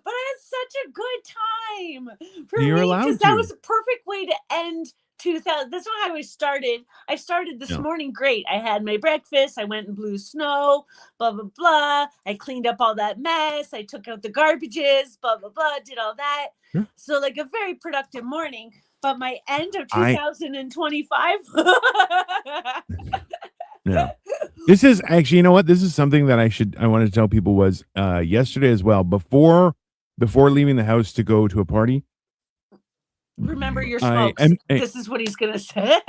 I had such a good time. For You're me, allowed because that was a perfect way to end 2000. That's not how I started. I started this No. morning great. I had my breakfast. I went and blew snow, blah, blah, blah. I cleaned up all that mess. I took out the garbages, blah, blah, blah, did all that. Sure. So, like, a very productive morning. But my end of I 2025. No. This is actually, you know what? This is something that I wanted to tell people was yesterday as well. Before leaving the house to go to a party, Remember your I smokes. am This is what he's gonna say.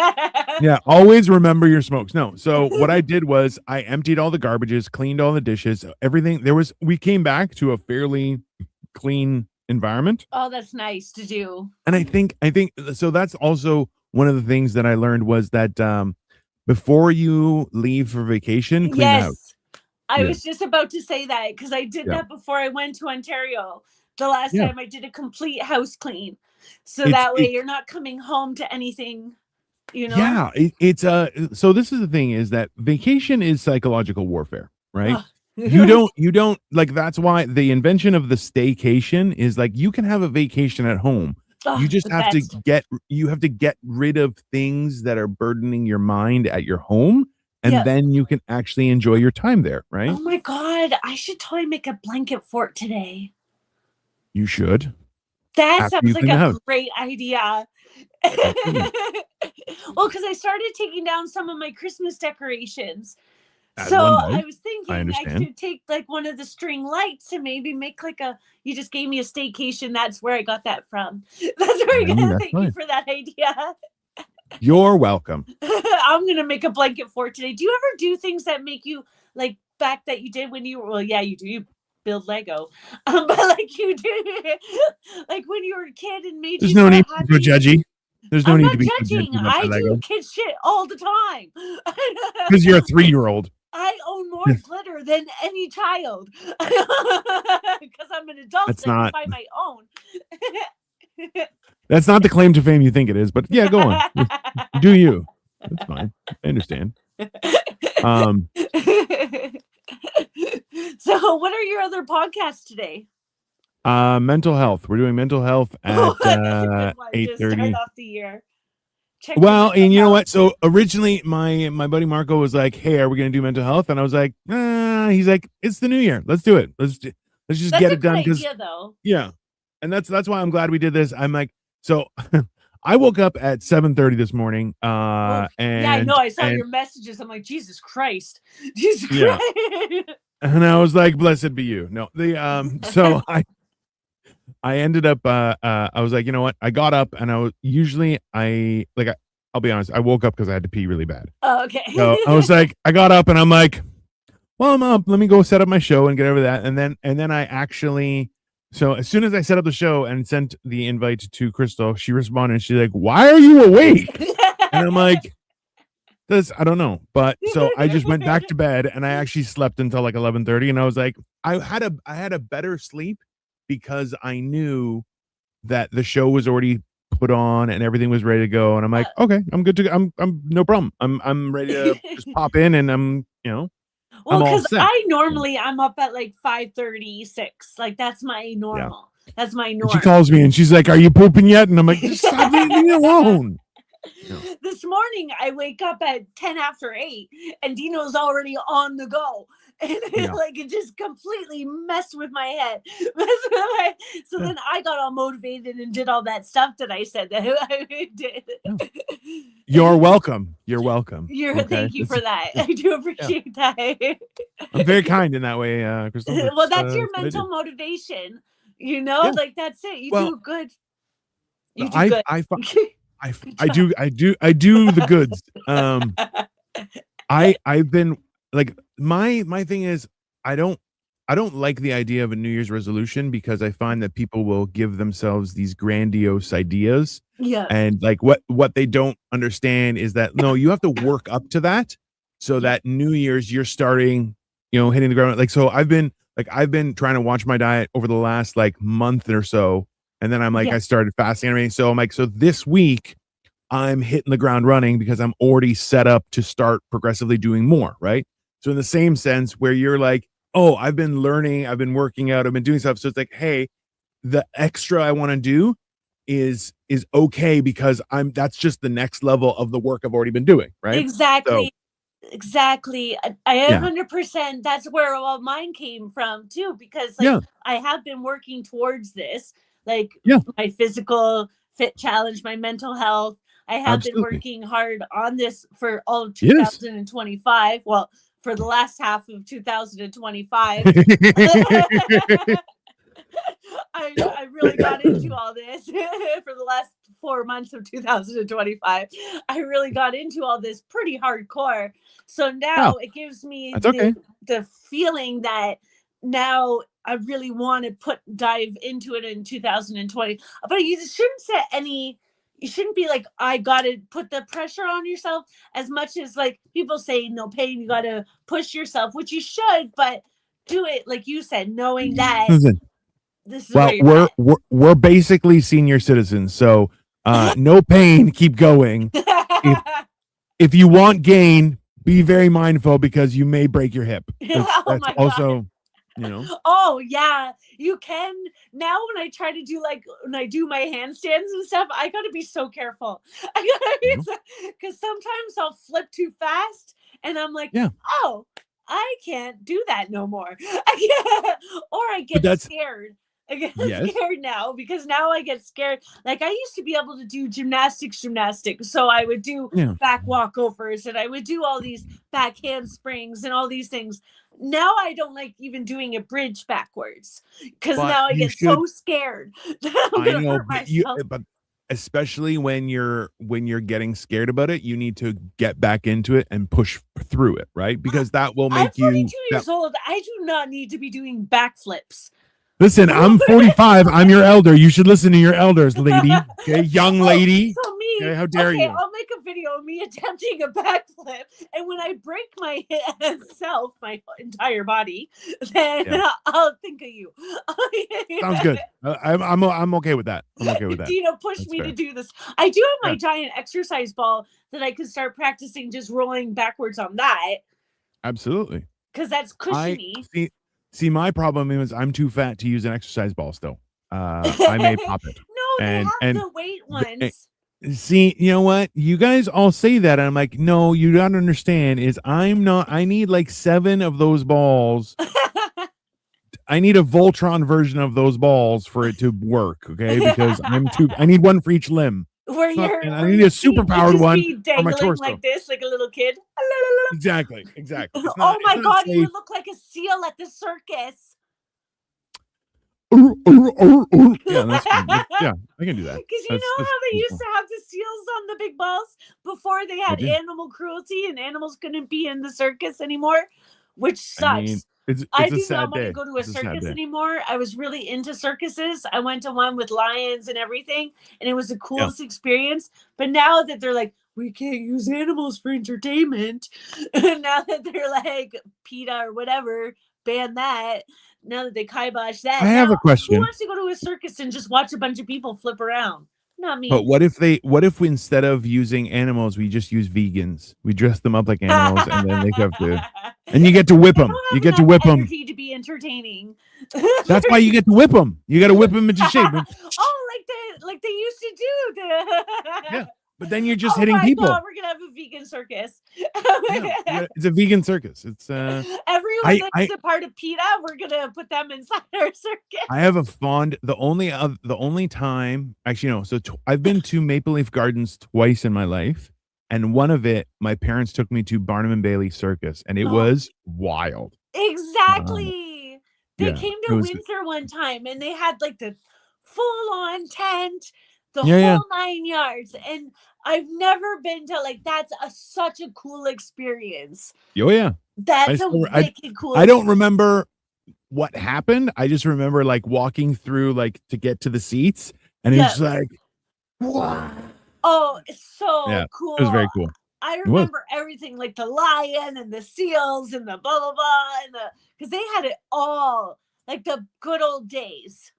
yeah, always remember your smokes. No, so what I did was I emptied all the garbages, cleaned all the dishes, everything. We came back to a fairly clean environment. Oh, that's nice to do. And I think so that's also one of the things that I learned was that before you leave for vacation, clean the house. Yes. I Yeah. was just about to say that because I did Yeah. that before I went to Ontario. The last Yeah. time I did a complete house clean. So It's- that way you're not coming home to anything, you know? Yeah, it's so this is the thing is that vacation is psychological warfare, right? Ugh. You don't like that's why the invention of the staycation is like you can have a vacation at home. Ugh, You just the have best. to get rid of things that are burdening your mind at your home, and Yeah. then you can actually enjoy your time there, right? Oh my God. I should totally make a blanket fort today. You should. That After you sounds like clean the a house. great idea. Absolutely. Well, because I started taking down some of my Christmas decorations. As So one does. I was thinking I understand. could take like one of the string lights and maybe make like you just gave me a staycation. That's where I got that from. That's where Hey, that's thank you fine. for that idea. You're welcome. I'm gonna make a blanket fort today. Do you ever do things that make you like back that you did when you were yeah, you do. You build Lego. But like you did like when you were a kid and made There's you no so need to happy. be so judgy. There's no I'm need not to be so judging. judgy about I my do Lego. kid shit all the time. Because you're a 3-year-old. I own more glitter than any child because I'm an adult That's and I not- can buy my own. That's not the claim to fame you think it is, but yeah, go on. Do you? That's fine. I understand. So, what are your other podcasts today? Mental health. We're doing mental health at That's a good one to 8:30. start off the year. Check your Well, mental and you know health. what? So originally, my buddy Marco was like, "Hey, are we going to do mental health?" And I was like, He's like, "It's the new year. Let's do it. Let's just That's get a it done." good Because idea, though. yeah, and that's why I'm glad we did this. I'm like, so I woke up at 7:30 this morning. Oh, And yeah, I know. I saw and, your messages. I'm like, Jesus Christ, Jesus Yeah. Christ. and I was like, "Blessed be you." No, so I ended up I was like, you know what? I got up and I'll be honest, I woke up because I had to pee really bad. Oh, okay. So I was like, I got up and I'm like, well, I'm up. Let me go set up my show and get over that. And then I actually so as soon as I set up the show and sent the invite to Crystal, she responded and she's like, "Why are you awake?" And I'm like, I don't know. But so I just went back to bed and I actually slept until like 11:30. And I was like, I had a better sleep because I knew that the show was already put on and everything was ready to go. And I'm like, okay, I'm good to go. I'm no problem. I'm ready to just pop in and I'm Well, I'm all because set. I'm up at like 5:36. Like that's my normal. That's my And norm. she calls me and she's like, "Are you pooping yet?" And I'm like, "Just stop leaving me alone." No. This morning I wake up at 10 after 8 and Dino's already on the go. And Yeah. like it just completely messed with my head. So then I got all motivated and did all that stuff that I said that I did. You're welcome. You're welcome. Okay? Thank you for that. I do appreciate that. I'm very kind in that way, Crystal. Well, that's your what I mental do. motivation. You know, Yeah. like that's it. You Well, do good. You do I good. I do the goods. I've been like my thing is I don't like the idea of a New Year's resolution because I find that people will give themselves these grandiose ideas Yeah. and like what they don't understand is that no, you have to work up to that so that New Year's you're starting, hitting the ground. Like so I've been trying to watch my diet over the last like month or so. And then I'm like, Yeah. I started fasting and everything. So I'm like, so this week I'm hitting the ground running because I'm already set up to start progressively doing more. Right. So in the same sense where you're like, oh, I've been learning, I've been working out, I've been doing stuff. So it's like, hey, the extra I want to do is okay because that's just the next level of the work I've already been doing, right? So Exactly. Exactly. I yeah, 100%, that's where all mine came from too, because like yeah, I have been working towards this, like yeah, my physical fit challenge, my mental health. I have been absolutely. working hard on this for all of Yes. 2025. Well, for the last half of 2025. I really got into all this for the last 4 months of 2025. I really got into all this pretty hardcore. So Oh, now it gives me that's okay. the feeling that now I really want to dive into it in 2020. But you shouldn't set any. You shouldn't be like, I gotta put the pressure on yourself as much as like people say no pain, you gotta push yourself, which you should, but do it like you said, knowing that Listen, this is where well, you're we're basically senior citizens, so at. no pain, keep going. If if you want gain, be very mindful because you may break your hip. Oh That's my god. also, you know. Oh yeah, you can now. When I try to do like when I do my handstands and stuff, I gotta be so careful. I gotta You be know? because sometimes I'll flip too fast, and I'm like, Yeah, oh, I can't do that no more. I can't, or I but get that's scared. I get yes, scared now because now I get scared. Like I used to be able to do gymnastics, so I would do yeah. back walkovers and I would do all these back handsprings and all these things. Now I don't like even doing a bridge backwards because But now I you get should. so scared that I'm I gonna know, hurt but myself. especially when you're getting scared about it, you need to get back into it and push through it, right? Because that will I'm make you 42 that. years old. I do not need to be doing backflips. Listen, I'm 45. I'm your elder. You should listen to your elders, lady. Okay, young Oh, lady. so me, Okay, how dare okay, you? I'll make a video of me attempting a backflip, and when I break my self, my entire body, then Yeah, I'll think of you. sounds good. I'm okay with that. I'm okay with that. Dino pushed That's me to fair. do this. I do have Yeah, my giant exercise ball that I could start practicing just rolling backwards on that absolutely. because that's I cushiony. see. My problem is I'm too fat to use an exercise ball. Still, No, I may pop it, they and have and the weight eh, ones. see, you know what? You guys all say that, and I'm like, no, you don't understand. Is I'm not. I need like 7 of those balls. I need a Voltron version of those balls for it to work. Okay, because I'm too. I need one for each limb. It's not, and I Where need a you you super-powered just one be for my dangling torso. like this, like a little kid. Exactly, exactly. It's not. Oh It's my not god, you safe. would look like a seal at the circus. Yeah, that's fine. Yeah, I can do that. Because you know how they That's used cool. to have the seals on the big balls before they I had do. animal cruelty and animals couldn't be in the circus anymore, which I mean, sucks. it's I a do not sad want to day. go to a It's a sad circus day. anymore. I was really into circuses. I went to one with lions and everything, and it was the Yeah. coolest experience. But now that they're like, we can't use animals for entertainment, and now that they're like PETA or whatever, ban that. Now that they kibosh I that, have now a who question. wants to go to a circus and just watch a bunch of people flip around? Not But me. what if we, instead of using animals, we just use vegans? We dress them up like animals, and then they have to, and you get to whip They them. You don't get have to enough whip them. energy to be entertaining. That's why you get to whip them. You got to whip them into shape. Oh, like they used to do. Yeah, but then you're just Oh hitting my people. god, we're gonna have a vegan circus. Yeah, it's a vegan circus. It's Everyone that's a part of PETA, we're gonna put them inside our circus. I have a fond. The only time, actually, no. So I've been to Maple Leaf Gardens twice in my life, and one of it, my parents took me to Barnum and Bailey Circus, and it Oh, was wild. Uh, exactly. They yeah, came it to was. Windsor one time and they had like the full on tent, the Yeah, yeah. whole 9 yards. And I've never been to like that's such a cool experience. Oh yeah. That's a wicked cool I don't experience. remember what happened. I just remember like walking through like to get to the seats, and it Yeah. was like, wow. Oh, it's Yeah, so it was cool. very cool. I It was. remember everything like the lion and the seals and the blah blah blah and the because they had it all like the good old days.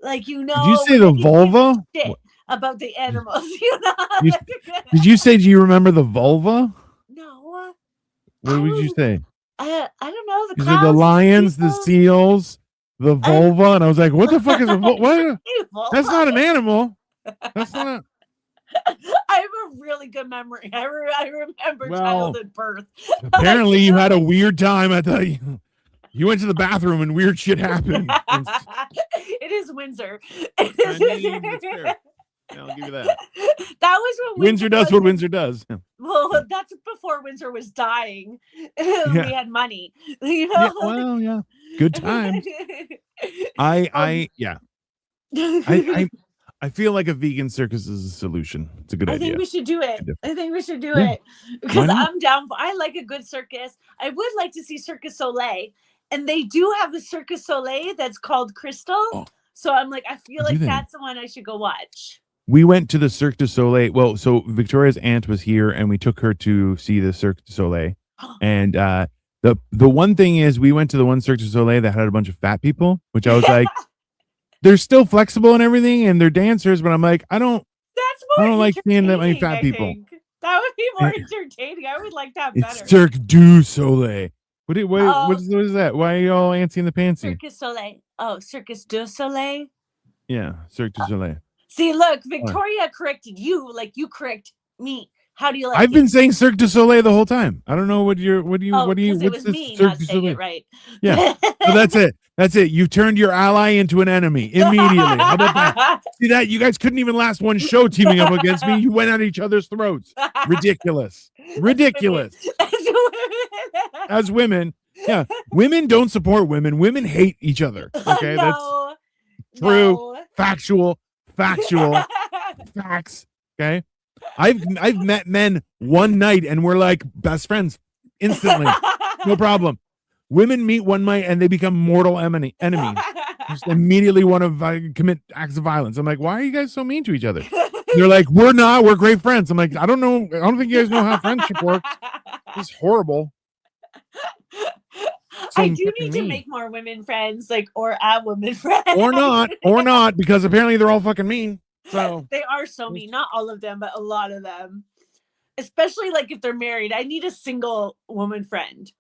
Like Did you say when the they didn't give a vulva? shit What, about the animals, you know. you, did you say? Do you remember the vulva? No, What I would you was say? I don't know the You said the clowns, the lions, the seals. seals, the I vulva, and I was like, "What the fuck is a vulva? What? That's not an animal." That's not. I have a really good memory. I remember childhood birth. Apparently, you had a weird time. I thought you went to the bathroom and weird shit happened. It is Windsor. I mean, that's fair. I'll give you that. That was when Windsor does what Windsor does. Well, that's before Windsor was dying. We had money, you know. Yeah, well, yeah, good times. I feel like a vegan circus is a solution. It's a good idea. I think we should do it. Because I'm down. I like a good circus. I would like to see Circus Soleil, and they do have a Circus Soleil that's called Crystal. Oh. So I'm like, I feel like that's the one I should go watch. We went to the Cirque du Soleil. Well, so Victoria's aunt was here, and we took her to see the Cirque du Soleil. And the one thing is, we went to the one Cirque du Soleil that had a bunch of fat people, which I was like, they're still flexible and everything, and they're dancers, but I'm like, I don't like seeing that many fat people. That would be more entertaining. I would like that better. It's Cirque du Soleil. What is that? Why are you all antsy in the pantsy? Circus Soleil. Oh, Circus du Soleil. Yeah, Cirque du Soleil. See, look, Victoria corrected you like you correct me. How do you like I've been saying Cirque du Soleil the whole time. I don't know what you what's this me Cirque not du saying Soleil? it right. Yeah. So that's it. That's it. You turned your ally into an enemy immediately. How about that? See that? You guys couldn't even last one show teaming up against me. You went at each other's throats. Ridiculous. As women. Yeah. Women don't support women. Women hate each other. Okay. No, that's true. Factual. Facts. Okay. I've met men one night and we're like best friends instantly. No problem. Women meet one night and they become mortal enemies. Just immediately want to commit acts of violence. I'm like, why are you guys so mean to each other? They're like, we're not. We're great friends. I'm like, I don't know. I don't think you guys know how friendship works. It's horrible. I do need to make more women friends, or a woman friend. Or not, because apparently they're all fucking mean. So they are so mean. Not all of them, but a lot of them. Especially if they're married. I need a single woman friend.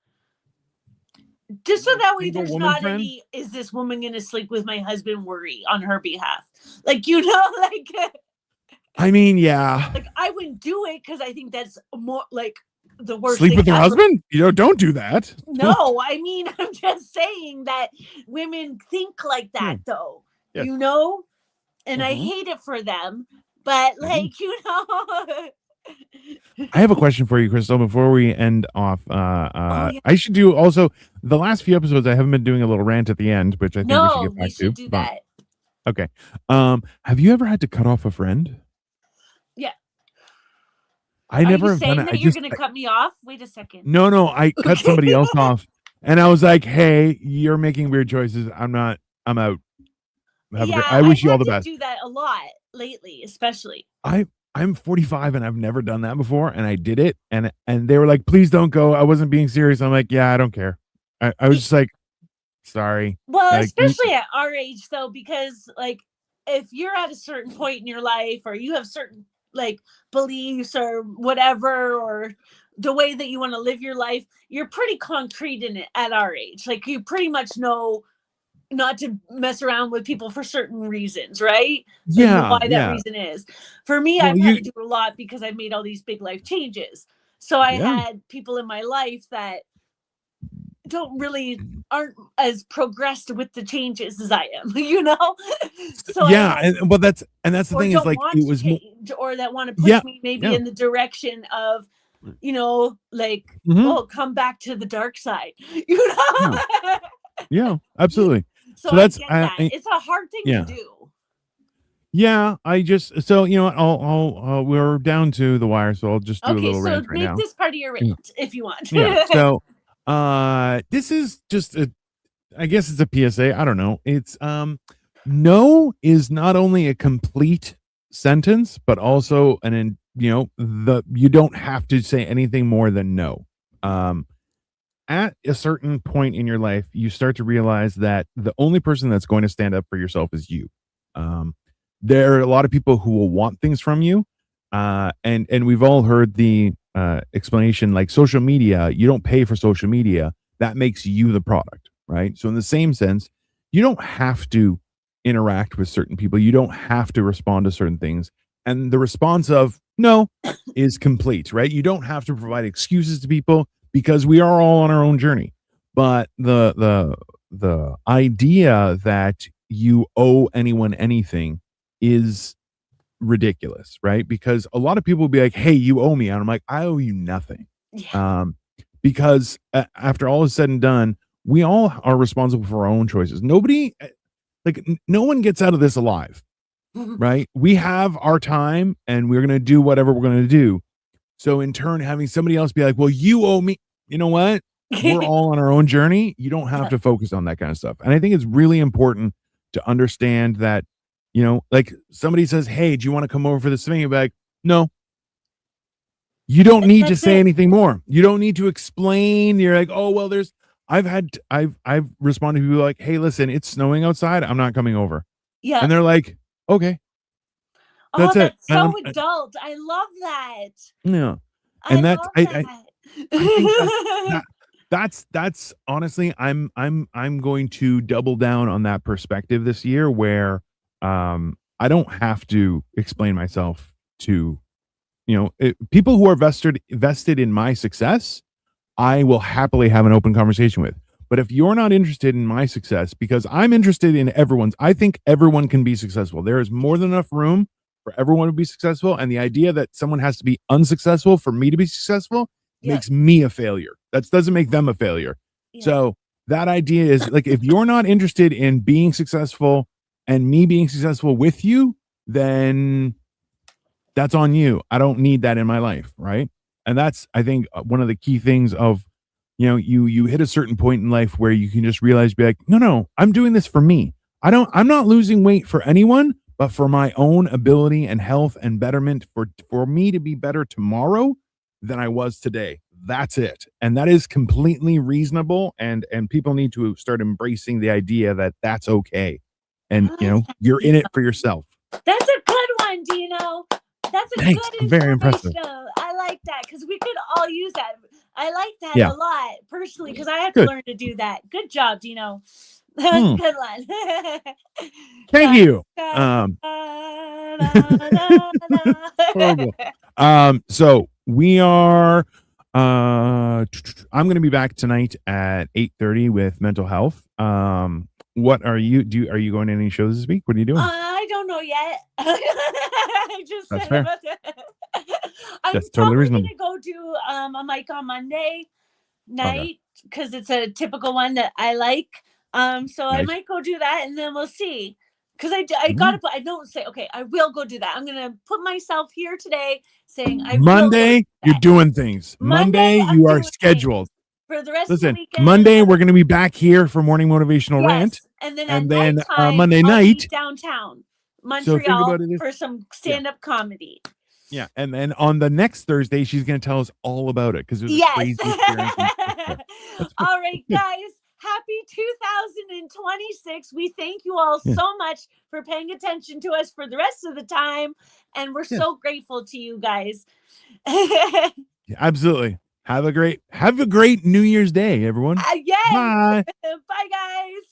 Just so that way there's not any, is this woman going to sleep with my husband worry on her behalf? I mean, yeah. I wouldn't do it because I think that's more the worst. Sleep with your husband? Don't do that. No, I mean, I'm just saying that women think like that, though. Yeah. And I hate it for them. But, I have a question for you, Crystal, before we end off. I should do also the last few episodes. I haven't been doing a little rant at the end, which I think we should get back to. We should do that. Okay. Have you ever had to cut off a friend? Yeah. I never have done it. You're going to cut me off? Wait a second. No. I cut somebody else off, and I was like, "Hey, you're making weird choices. I'm not. I'm out. I wish you all the best." I do that a lot lately, especially. I'm 45 and I've never done that before, and I did it, and they were like, "Please don't go." I wasn't being serious. I'm like, "Yeah, I don't care." I was just like, "Sorry." Well, especially at our age, though, because if you're at a certain point in your life, or you have certain beliefs or whatever, or the way that you want to live your life, you're pretty concrete in it at our age. You pretty much know not to mess around with people for certain reasons, right? Yeah. Why that reason is. For me, I've had to do a lot because I've made all these big life changes. So I had people in my life that aren't as progressed with the changes as I am, So that's the thing is it was or that want to push me maybe in the direction of come back to the dark side, Yeah, absolutely. So that's it's a hard thing to do. Yeah, I just I'll we're down to the wire, so I'll just do a little rant right now. So make this part of your rant if you want. Yeah. So this is just I guess it's a PSA. I don't know. It's no is not only a complete sentence, but also you don't have to say anything more than no. At a certain point in your life, you start to realize that the only person that's going to stand up for yourself is you. There are a lot of people who will want things from you. And we've all heard the explanation, social media, you don't pay for social media. That makes you the product, right? So in the same sense, you don't have to interact with certain people. You don't have to respond to certain things. And the response of no is complete, right? You don't have to provide excuses to people because we are all on our own journey. But the idea that you owe anyone anything is ridiculous, right? Because a lot of people will be like, "Hey, you owe me," and I'm like, "I owe you nothing," Yeah. because after all is said and done, we all are responsible for our own choices. Nobody, no one gets out of this alive, right? We have our time, and we're gonna do whatever we're gonna do. So in turn, having somebody else be like, "Well, you owe me," you know what? We're all on our own journey. You don't have Yeah. to focus on that kind of stuff. And I think it's really important to understand that, like somebody says, "Hey, do you want to come over for this thing?" You'll be like, "No." You don't need to That's say it. anything more. You don't need to explain. You're like, "Oh, well, I've responded to people like, "Hey, listen, it's snowing outside. I'm not coming over." Yeah. And they're like, "Okay, Oh, that's it." that's And so adult. I love that. yeah. I And that's love I think that. that's honestly, I'm going to double down on that perspective this year where I don't have to explain myself to, people who are vested in my success. I will happily have an open conversation with. But if you're not interested in my success, because I'm interested in everyone's, I think everyone can be successful. There is more than enough room for everyone to be successful. And the idea that someone has to be unsuccessful for me to be successful Yeah. makes me a failure. That doesn't make them a failure. Yeah. So that idea is like, if you're not interested in being successful and me being successful with you, then that's on you. I don't need that in my life, right? And that's, I think, one of the key things of, you hit a certain point in life where you can just realize, be like, no, I'm doing this for me. I'm not losing weight for anyone, but for my own ability and health and betterment, for me to be better tomorrow than I was today. That's it. And that is completely reasonable. And people need to start embracing the idea that that's okay. And, you're in it for yourself. That's a good one, Dino. That's a Thanks. good I'm very impressive. inspirational. I like that because we could all use that. I like that Yeah. a lot personally because I have to Good. learn to do that. Good job, Dino. That was a Hmm. good one. Thank you. Horrible. So we are I'm gonna be back tonight at 8:30 with mental health. What are you are you going to any shows this week? What are you doing? I don't know yet. I just That's said fair. about that. I'm That's totally probably reasonable. gonna go do a mic on Monday Okay. night because it's a typical one that I like. So I Nice. might go do that and then we'll see. Because I gotta Mhm. put, I don't say, okay, I will go do that. I'm gonna put myself here today saying I will go do Monday, you're that. doing things. Monday, Monday, I'm you are doing things. scheduled. For the rest of the Listen, weekend, Monday, we're gonna be back here for morning motivational rant. yes. And then at And then nighttime, Monday I'll be night. downtown So think Montreal about it. for some Yeah. stand-up comedy. Yeah, and then on the next Thursday, she's gonna tell us all about it because it was a Yes. crazy experience. That's good. All right, That's good. guys. Happy 2026. We thank you all Yeah. so much for paying attention to us for the rest of the time. And we're Yes. so grateful to you guys. Yeah, absolutely. Have a great New Year's Day, everyone. Yes. Bye. Bye, guys.